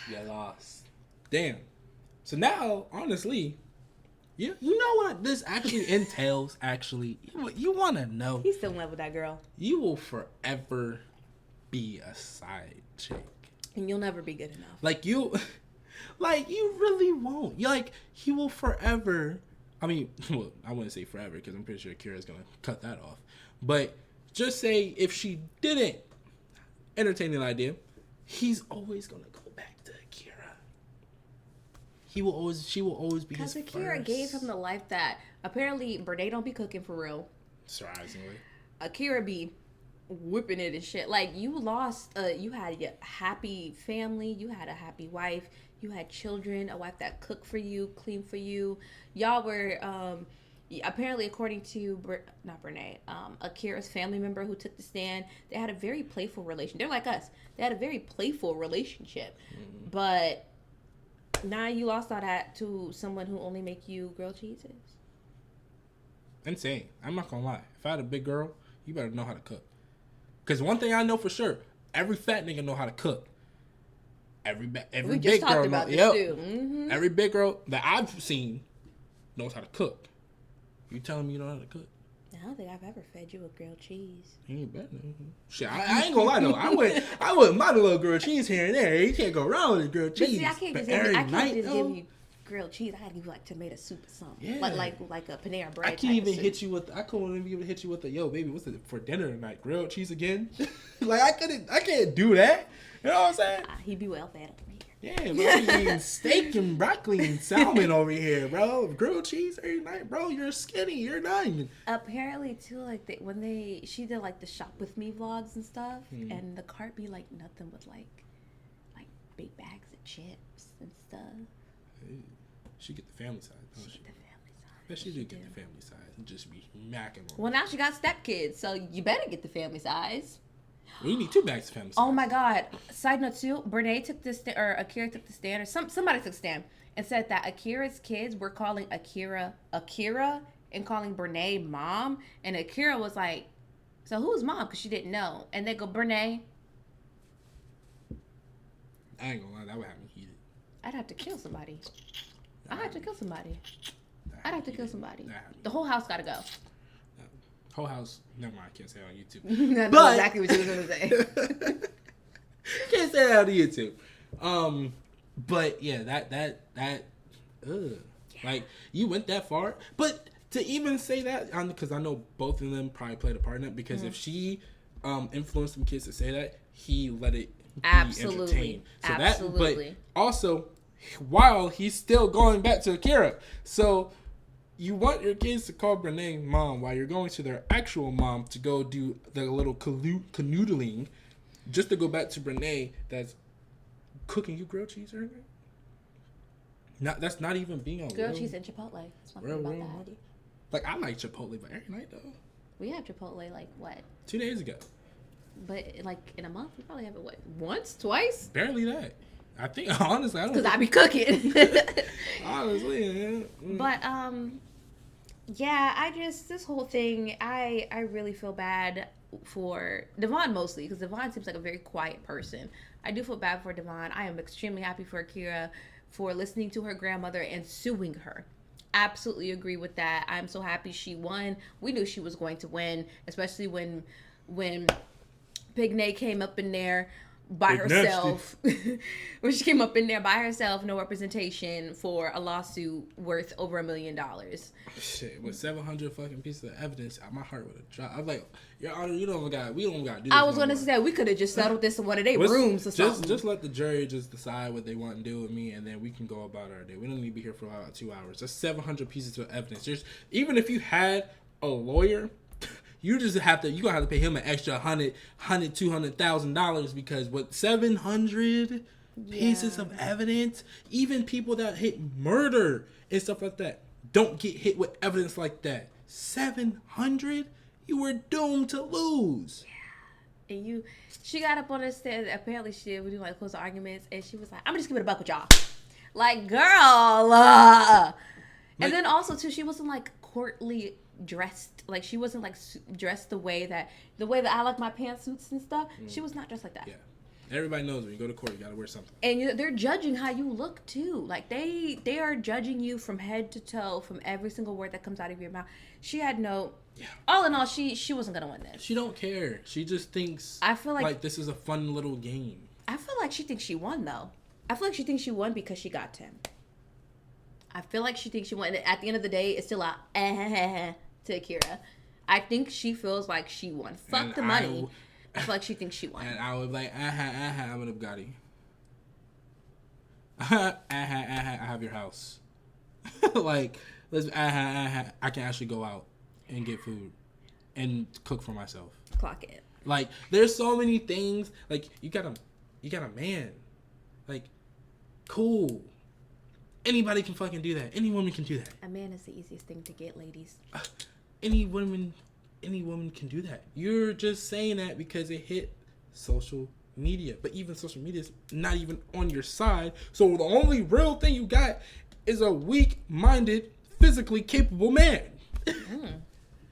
You lost. Damn. So now, honestly, you know what this actually entails, actually? You want to know. He's still in love with that girl. You will forever be a side chick. And you'll never be good enough. Like, you really won't. He will forever. I mean, well, I wouldn't say forever because I'm pretty sure Akira's going to cut that off. But just say if she didn't entertain an idea, he's always going to go back to Akira. She will always be his first. Because Akira gave him the life that apparently Brenay don't be cooking for real. Surprisingly. Akira be whipping it and shit. Like, you lost, you had a happy family, you had a happy wife, you had children, a wife that cooked for you, cleaned for you. Y'all were, apparently, according to, not Brenay, Akira's family member who took the stand, they had a very playful relationship. They're like us. They had a very playful relationship. Mm-hmm. But now you lost all that to someone who only make you grilled cheeses. Insane. I'm not gonna lie. If I had a big girl, you better know how to cook. Because one thing I know for sure, every fat nigga know how to cook. Every we big girl about this too. Mm-hmm. Every big girl that I've seen knows how to cook. You telling me you know how to cook? I don't think I've ever fed you a grilled cheese. You ain't better. Shit, I ain't gonna lie though. I wouldn't mind a little grilled cheese here and there. You can't go wrong with grilled cheese. But see, I can't just give you grilled cheese. I gotta give you like tomato soup or something. Yeah. Like a Panera Bread. I couldn't even hit you with a yo baby. What's it for dinner tonight? Grilled cheese again? Like I can't do that. You know what I'm saying? He be well fed over here. Yeah, bro, we eating steak and broccoli and salmon over here, bro. Grilled cheese every night, bro. You're skinny. You're not even. Apparently, too, like she did like the shop with me vlogs and stuff, and the cart be like nothing but like big bags of chips and stuff. Hey, she get the family side, don't she? Get the family side. Bet she do get the family side and just be macking on. Well, now she got stepkids, so you better get the family size. We need 2 bags of family size. Oh my God! Side note too, Brenay took this or Akira took the stand, or somebody took the stand and said that Akira's kids were calling Akira and calling Brenay mom, and Akira was like, "So who's mom?" Because she didn't know, and they go, "Brenay." I ain't gonna lie, that would have me heated. I'd have to kill somebody. I'd have to kill somebody. The whole house gotta go. Whole house. Never mind. I can't say it on YouTube. I know exactly what you was gonna say. Can't say that on YouTube. But yeah, that. Like, you went that far, but to even say that, because I know both of them probably played a part in it. Because if she influenced some kids to say that, he let it be entertained. So Absolutely. But also, while he's still going back to Akira, so. You want your kids to call Brenay mom while you're going to their actual mom to go do the little canoodling, just to go back to Brenay that's cooking you grilled cheese every night. That's not even being on grilled cheese and Chipotle. That's one thing about that. Like, I like Chipotle, but every night though. We have Chipotle like what? 2 days ago. But like in a month, we probably have it what? Once, twice? Barely that. I think honestly, I don't. Because I be cooking. Honestly, yeah. But yeah, this whole thing, I really feel bad for Devon mostly, because Devon seems like a very quiet person. I do feel bad for Devon. I am extremely happy for Akira for listening to her grandmother and suing her. Absolutely agree with that. I'm so happy she won. We knew she was going to win, especially when Brenay came up in there by herself. When she came up in there by herself, no representation, for a lawsuit worth over $1 million. Shit, with 700 fucking pieces of evidence, my heart would have dropped. I was like, Your Honor, we don't got to do this. I was going to say, we could have just settled this in one of their rooms or something. Just let the jury just decide what they want to do with me, and then we can go about our day. We don't need to be here for about 2 hours. That's 700 pieces of evidence. Even if you had a lawyer, you're gonna have to pay him an extra $200,000 because with 700 pieces of evidence, even people that hit murder and stuff like that don't get hit with evidence like that. 700, you were doomed to lose. And she got up on the stand. Apparently, we do like close arguments, and she was like, "I'm just keeping it a buck with y'all." Like, girl. And then also too, she wasn't like courtly dressed. Like, she wasn't like dressed the way that I like my pantsuits and stuff. She was not dressed like that. Yeah. Everybody knows when you go to court, you gotta wear something. And they're judging how you look too. Like, they are judging you from head to toe, from every single word that comes out of your mouth. She had no. Yeah. All in all, she wasn't gonna win this. She don't care. She just thinks. I feel like this is a fun little game. I feel like she thinks she won though. I feel like she thinks she won because she got 10. I feel like she thinks she won. At the end of the day, it's still a to Akira. I think she feels like she won. Fuck the money. I feel like she thinks she won. And I was like, I'm a Bugatti. I have your house. Like, let's, I can actually go out and get food and cook for myself. Clock it. Like, there's so many things. Like, you got a man. Like, cool. Anybody can fucking do that. Any woman can do that. A man is the easiest thing to get, ladies. Any woman can do that. You're just saying that because it hit social media. But even social media is not even on your side. So the only real thing you got is a weak-minded, physically capable man.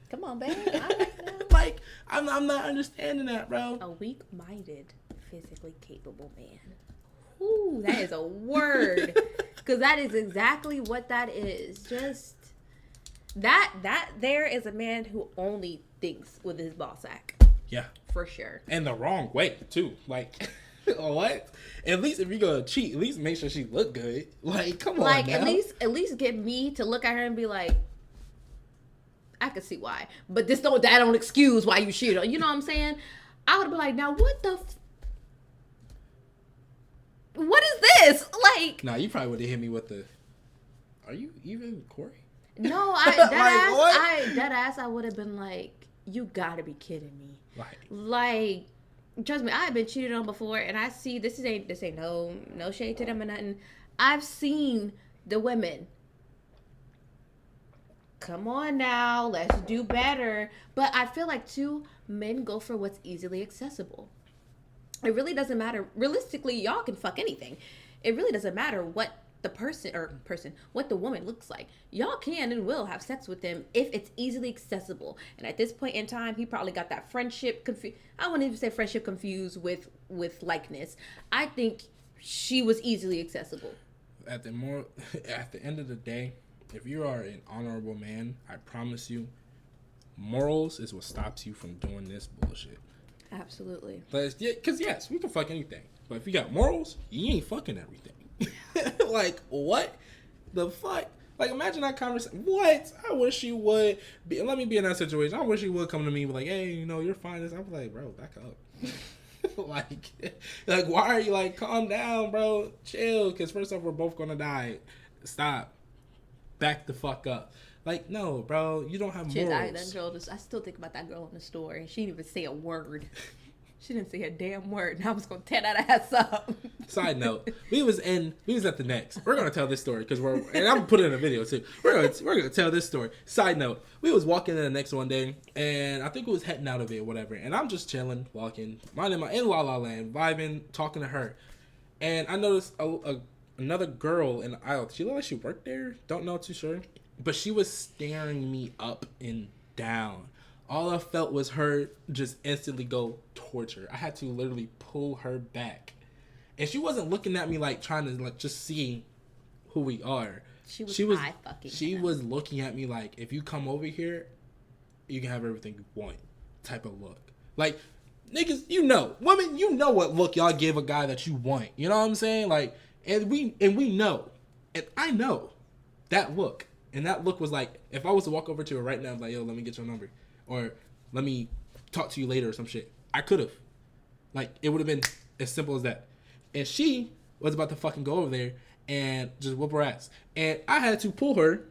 Come on, babe. I like that. Like, I'm not understanding that, bro. A weak-minded, physically capable man. Ooh, that is a word. Because that is exactly what that is. Just that there is a man who only thinks with his ball sack. Yeah. For sure. And the wrong way, too. Like, what? At least if you're going to cheat, at least make sure she look good. Like, come on, like, now. at least get me to look at her and be like, I can see why. But that don't excuse why you cheat on. You know what I'm saying? I would be like, now what the what is this? Like, nah, you probably would have hit me with the, are you even Corey? No, dead ass, I would have been like, you gotta be kidding me. Like, trust me, I've been cheated on before, and I see this ain't no shade to them or nothing. I've seen the women. Come on now, let's do better. But I feel like too, men go for what's easily accessible. It really doesn't matter. Realistically, y'all can fuck anything. It really doesn't matter what the what the woman looks like. Y'all can and will have sex with them if it's easily accessible. And at this point in time, he probably got that friendship confused. I wouldn't even say friendship confused with likeness. I think she was easily accessible. At the end of the day, if you are an honorable man, I promise you, morals is what stops you from doing this bullshit. Absolutely. Because yes, we can fuck anything. But if you got morals, you ain't fucking everything. Like, what the fuck? Like, imagine that conversation. What? I wish you would. Let me be in that situation. I wish you would come to me and be like, hey, you're fine. I'm like, bro, back up. like, why are you like, calm down, bro? Chill. Because first off, we're both going to die. Stop. Back the fuck up. Like, no, bro, you don't have morals. I still think about that girl in the store, and she didn't even say a word. She didn't say a damn word, and I was gonna tear that ass up. Side note: we was at the next. We're gonna tell this story because and I'm gonna put it in a video too. We're gonna tell this story. Side note: we was walking in the next one day, and I think we was heading out of it, or whatever. And I'm just chilling, walking, minding my in La La Land, vibing, talking to her, and I noticed another girl in the aisle. She looked like she worked there. Don't know too sure. But she was staring me up and down. All I felt was her just instantly go towards her. I had to literally pull her back. And she wasn't looking at me like trying to like just see who we are. She was looking at me like, if you come over here, you can have everything you want type of look. Like, niggas, women, what look y'all give a guy that you want. You know what I'm saying? Like, and we know. And I know that look. And that look was like, if I was to walk over to her right now, I'm like, yo, let me get your number. Or let me talk to you later or some shit. I could have. Like, it would have been as simple as that. And she was about to fucking go over there and just whoop her ass. And I had to pull her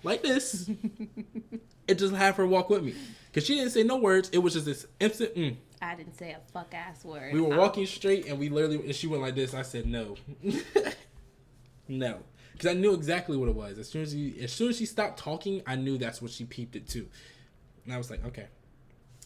like this and just have her walk with me. Because she didn't say no words. It was just this instant, I didn't say a fuck ass word. We were walking straight and and she went like this. I said no. No. Because I knew exactly what it was. As soon as she stopped talking, I knew that's what she peeped it to. And I was like, okay.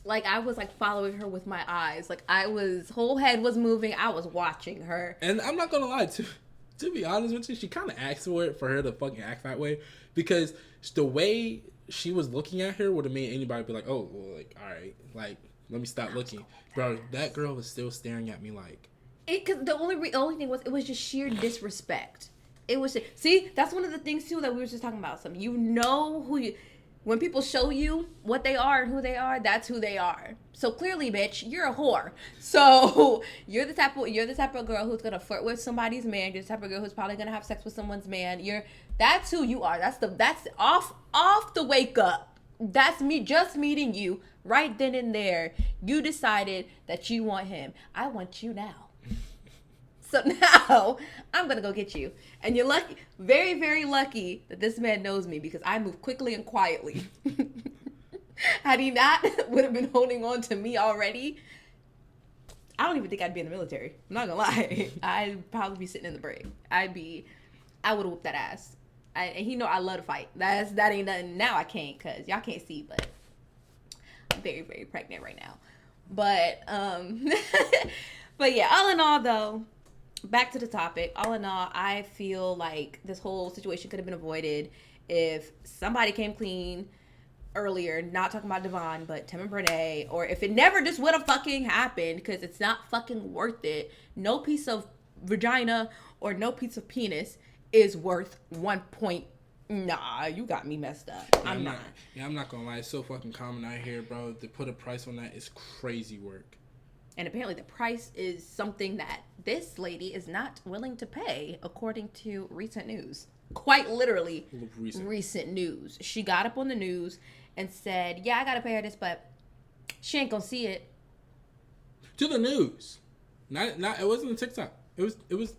Like, I was, like, following her with my eyes. Like, whole head was moving. I was watching her. And I'm not gonna lie, to be honest with you, she kind of asked for her to fucking act that way. Because the way she was looking at her would have made anybody be like, oh, well, like, all right. Like, let me stop looking. Bro, that girl was still staring at me like... Cause the only thing was, it was just sheer disrespect. It was just, see, that's one of the things, too, that we were just talking about. You know who you... When people show you what they are and who they are, that's who they are. So clearly, bitch, you're a whore. So you're the type of girl who's gonna flirt with somebody's man. You're the type of girl who's probably gonna have sex with someone's man. That's who you are. That's off the wake up. That's me just meeting you right then and there. You decided that you want him. I want you now. So now I'm going to go get you. And you're lucky, very, very lucky that this man knows me because I move quickly and quietly. Had he not, would have been holding on to me already. I don't even think I'd be in the military. I'm not going to lie. I'd probably be sitting in the brig. I would have whooped that ass. And he know I love to fight. That ain't nothing. Now I can't because y'all can't see, but I'm very, very pregnant right now. But, but yeah, all in all though, back to the topic. All in all, I feel like this whole situation could have been avoided if somebody came clean earlier, not talking about Devon, but Time and Brenay, or if it never just would have fucking happened, because it's not fucking worth it. No piece of vagina or no piece of penis is worth 1 point. Nah, you got me messed up. Yeah, I'm not. Yeah, I'm not gonna lie. It's so fucking common out here, bro. To put a price on that is crazy work. And apparently the price is something that this lady is not willing to pay, according to recent news. Quite literally, recent news. She got up on the news and said, yeah, I got to pay her this, but she ain't going to see it. To the news. Not. It wasn't a TikTok. It was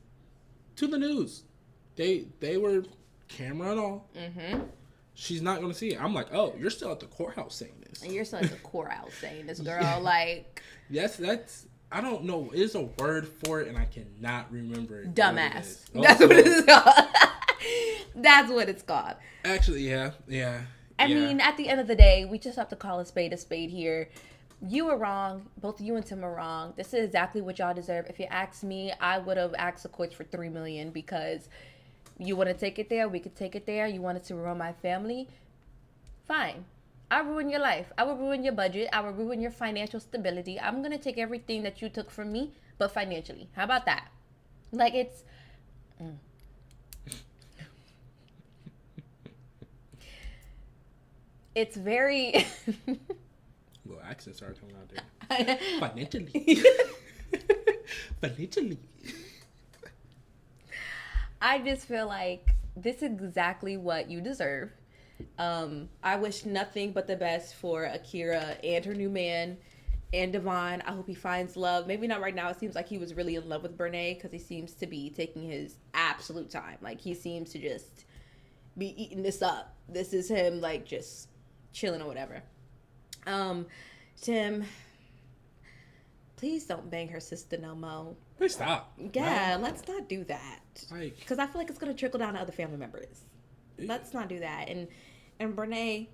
to the news. They were camera and all. Mm-hmm. She's not going to see it. I'm like, oh, you're still at the courthouse saying this. And you're still at the courthouse saying this, girl. Yeah. Like... Yes, that's... I don't know. There's a word for it, and I cannot remember it. Dumbass. That's what it's called. That's what it's called. Actually, yeah. I mean, at the end of the day, we just have to call a spade here. You were wrong. Both you and Tim are wrong. This is exactly what y'all deserve. If you ask me, I would have asked the courts for $3 million because you want to take it there, we could take it there. You wanted to ruin my family. Fine. I'll ruin your life. I will ruin your budget. I will ruin your financial stability. I'm going to take everything that you took from me, but financially. How about that? Like, it's... It's very... Little accents are coming out there. Financially. Financially. I just feel like this is exactly what you deserve. I wish nothing but the best for Akira and her new man and Devon. I hope he finds love. Maybe not right now. It seems like he was really in love with Brenay because he seems to be taking his absolute time. Like, he seems to just be eating this up. This is him, like, just chilling or whatever. Tim, please don't bang her sister no more. Please stop. Yeah, let's not do that. Like, because I feel like it's going to trickle down to other family members. Let's not do that. And Brenay,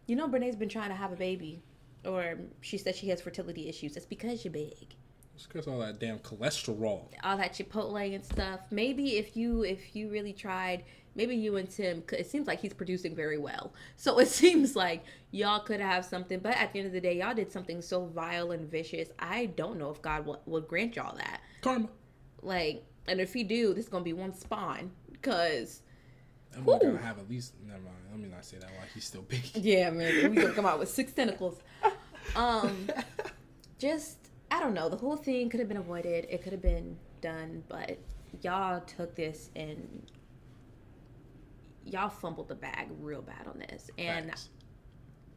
you know Brenay's been trying to have a baby. Or she said she has fertility issues. It's because you're big. It's because all that damn cholesterol. All that Chipotle and stuff. Maybe if you really tried, maybe you and Tim, it seems like he's producing very well. So it seems like y'all could have something. But at the end of the day, y'all did something so vile and vicious. I don't know if God would grant y'all that. Karma. Like, and if he do, this is going to be one spawn. Because... I'm gonna have at least. Never mind. Let me not say that while he's still big. Yeah, man. We gonna come out with 6 tentacles. Just I don't know. The whole thing could have been avoided. It could have been done, but y'all took this and y'all fumbled the bag real bad on this. And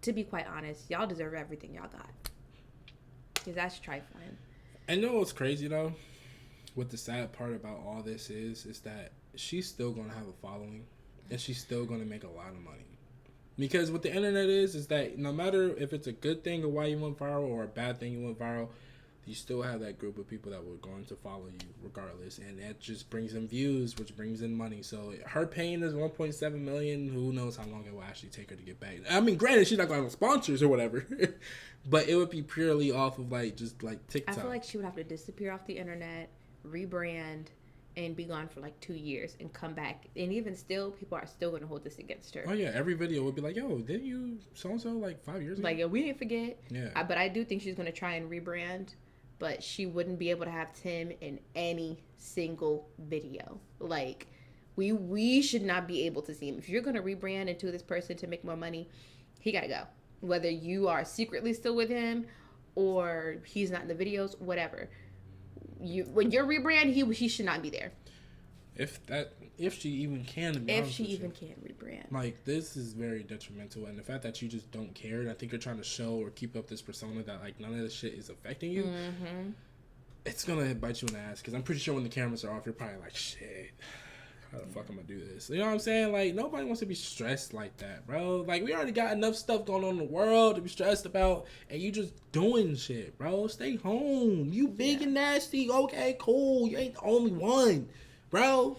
to be quite honest, y'all deserve everything y'all got. Because that's trifling. And you know what's crazy though? What the sad part about all this is that she's still gonna have a following. And she's still going to make a lot of money. Because what the internet is that no matter if it's a good thing or why you went viral or a bad thing you went viral, you still have that group of people that were going to follow you regardless, and that just brings in views, which brings in money. So her paying is 1.7 million. Who knows how long it will actually take her to get back? I mean, granted, she's not going to have sponsors or whatever, but it would be purely off of like just like TikTok. I feel like she would have to disappear off the internet, rebrand, and be gone for like 2 years and come back. And even still, people are still going to hold this against her. Oh yeah, every video would be like, yo, didn't you so and so like 5 years ago? Like, yeah, we didn't forget. Yeah. But I do think she's going to try and rebrand. But she wouldn't be able to have Tim in any single video. Like, we should not be able to see him. If you're going to rebrand into this person to make more money, he got to go. Whether you are secretly still with him or he's not in the videos, whatever. When you're rebrand, he should not be there. If she even can. If she even can rebrand. Like, this is very detrimental, and the fact that you just don't care, and I think you're trying to show or keep up this persona that like none of this shit is affecting you. Mm-hmm. It's gonna bite you in the ass, because I'm pretty sure when the cameras are off, you're probably like, shit, how the fuck am I gonna do this? You know what I'm saying? Like, nobody wants to be stressed like that, bro. Like, we already got enough stuff going on in the world to be stressed about, and you just doing shit, bro. Stay home. You big and nasty. Okay, cool. You ain't the only one, bro.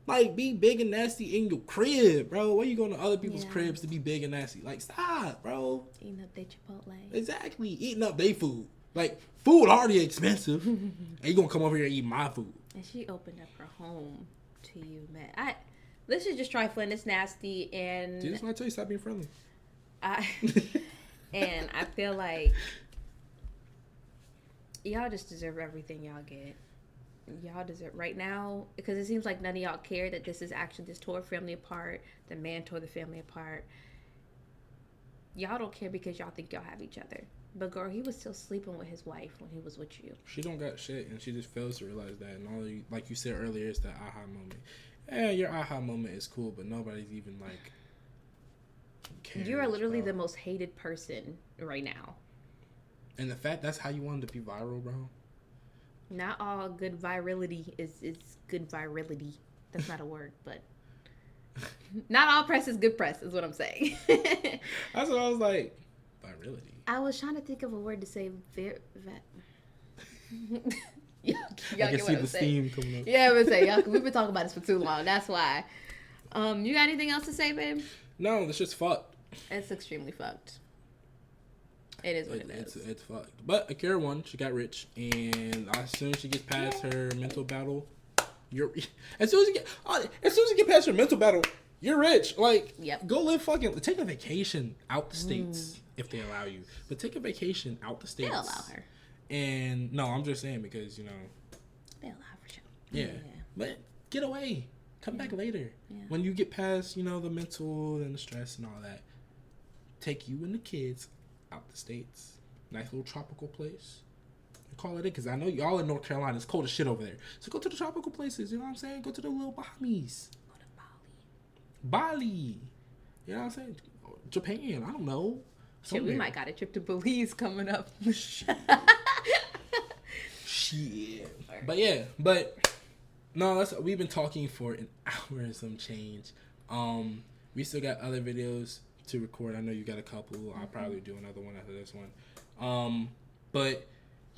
Like, be big and nasty in your crib, bro. Why you going to other people's cribs to be big and nasty? Like, stop, bro. Eating up their Chipotle. Exactly. Eating up their food. Like, food already expensive. And you going to come over here and eat my food. And she opened up her home to you, man. This is just trifling. It's nasty. And See, that's why I tell you, stop being friendly. And I feel like y'all just deserve everything y'all get. Y'all deserve right now, because it seems like none of y'all care that this tore family apart. The man tore the family apart. Y'all don't care because y'all think y'all have each other. But girl, he was still sleeping with his wife when he was with you. She don't got shit, and she just fails to realize that. And all you, like you said earlier, is that aha moment. Yeah, your aha moment is cool, but nobody's even like cares. You are literally the most hated person right now. And the fact that's how you wanted to be viral, bro. Not all good virality is good virality. That's not a word, but not all press is good press, is what I'm saying. That's what I was like. Virility. I was trying to think of a word to say. Y'all I can see the steam coming up. Yeah, I would say, y'all, we've been talking about this for too long. That's why. You got anything else to say, babe? No, it's just fucked. It's extremely fucked. It is what it is. It's fucked. But Akira won. She got rich, and as soon as she gets past her mental battle, as soon as you get past your mental battle, you're rich. Like, go live take a vacation out the States if they allow you. But take a vacation out the States. They'll allow her. And no, I'm just saying because they'll allow for sure. Yeah. But get away. Come back later. Yeah. When you get past, the mental and the stress and all that. Take you and the kids out the States. Nice little tropical place. Call it in, because I know y'all in North Carolina. It's cold as shit over there. So go to the tropical places. You know what I'm saying? Go to the little Bahamas. Go to Bali. You know what I'm saying? Japan. I don't know. Shit, we might got a trip to Belize coming up. Shit. But no, we've been talking for an hour and some change. We still got other videos to record. I know you got a couple. I'll probably do another one after this one. But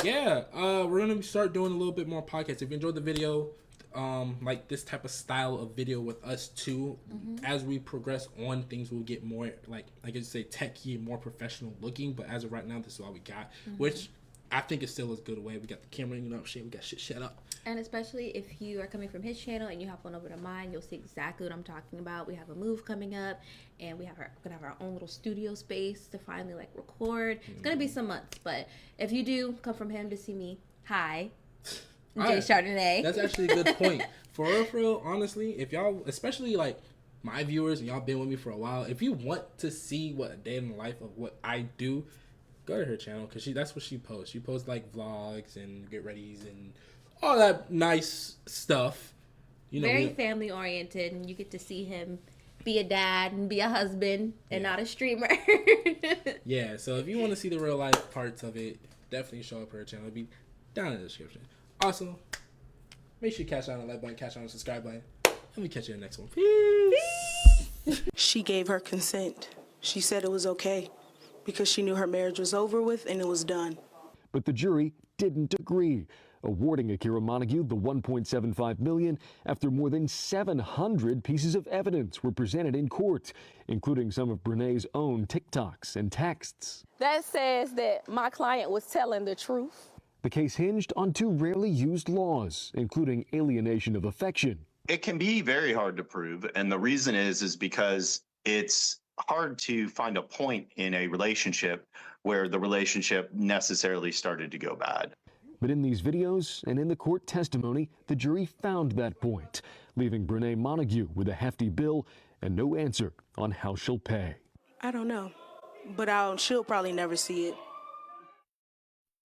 yeah, we're gonna start doing a little bit more podcasts. If you enjoyed the video, like this type of style of video with us too, as we progress on, things will get more like I could say techie, more professional looking. But as of right now, this is all we got, which I think it still is good way. We got the camera, we got shit set up. And especially if you are coming from his channel and you hop on over to mine, you'll see exactly what I'm talking about. We have a move coming up, and we're gonna have our own little studio space to finally like record. It's gonna be some months, but if you do come from him to see me, hi, Jay Chardonnay. That's actually a good point. For real, honestly, if y'all, especially like my viewers, and y'all been with me for a while, if you want to see what a day in the life of what I do, go to her channel, because that's what she posts. She posts like vlogs and get readies and all that nice stuff. Very family oriented, and you get to see him be a dad and be a husband and not a streamer. Yeah, so if you want to see the real life parts of it, definitely show up her channel. It'll be down in the description. Also, make sure you catch on the like button, catch on the subscribe button, and we catch you in the next one. Peace. She gave her consent. She said it was okay because she knew her marriage was over with and it was done. but the jury didn't agree, awarding Akira Montague the $1.75 million after more than 700 pieces of evidence were presented in court, including some of Brenay's own TikToks and texts. That says that my client was telling the truth. The case hinged on two rarely used laws, including alienation of affection. It can be very hard to prove, and the reason is because it's hard to find a point in a relationship where the relationship necessarily started to go bad. But in these videos and in the court testimony, the jury found that point, leaving Brenay Montague with a hefty bill and no answer on how she'll pay. I don't know, but she'll probably never see it.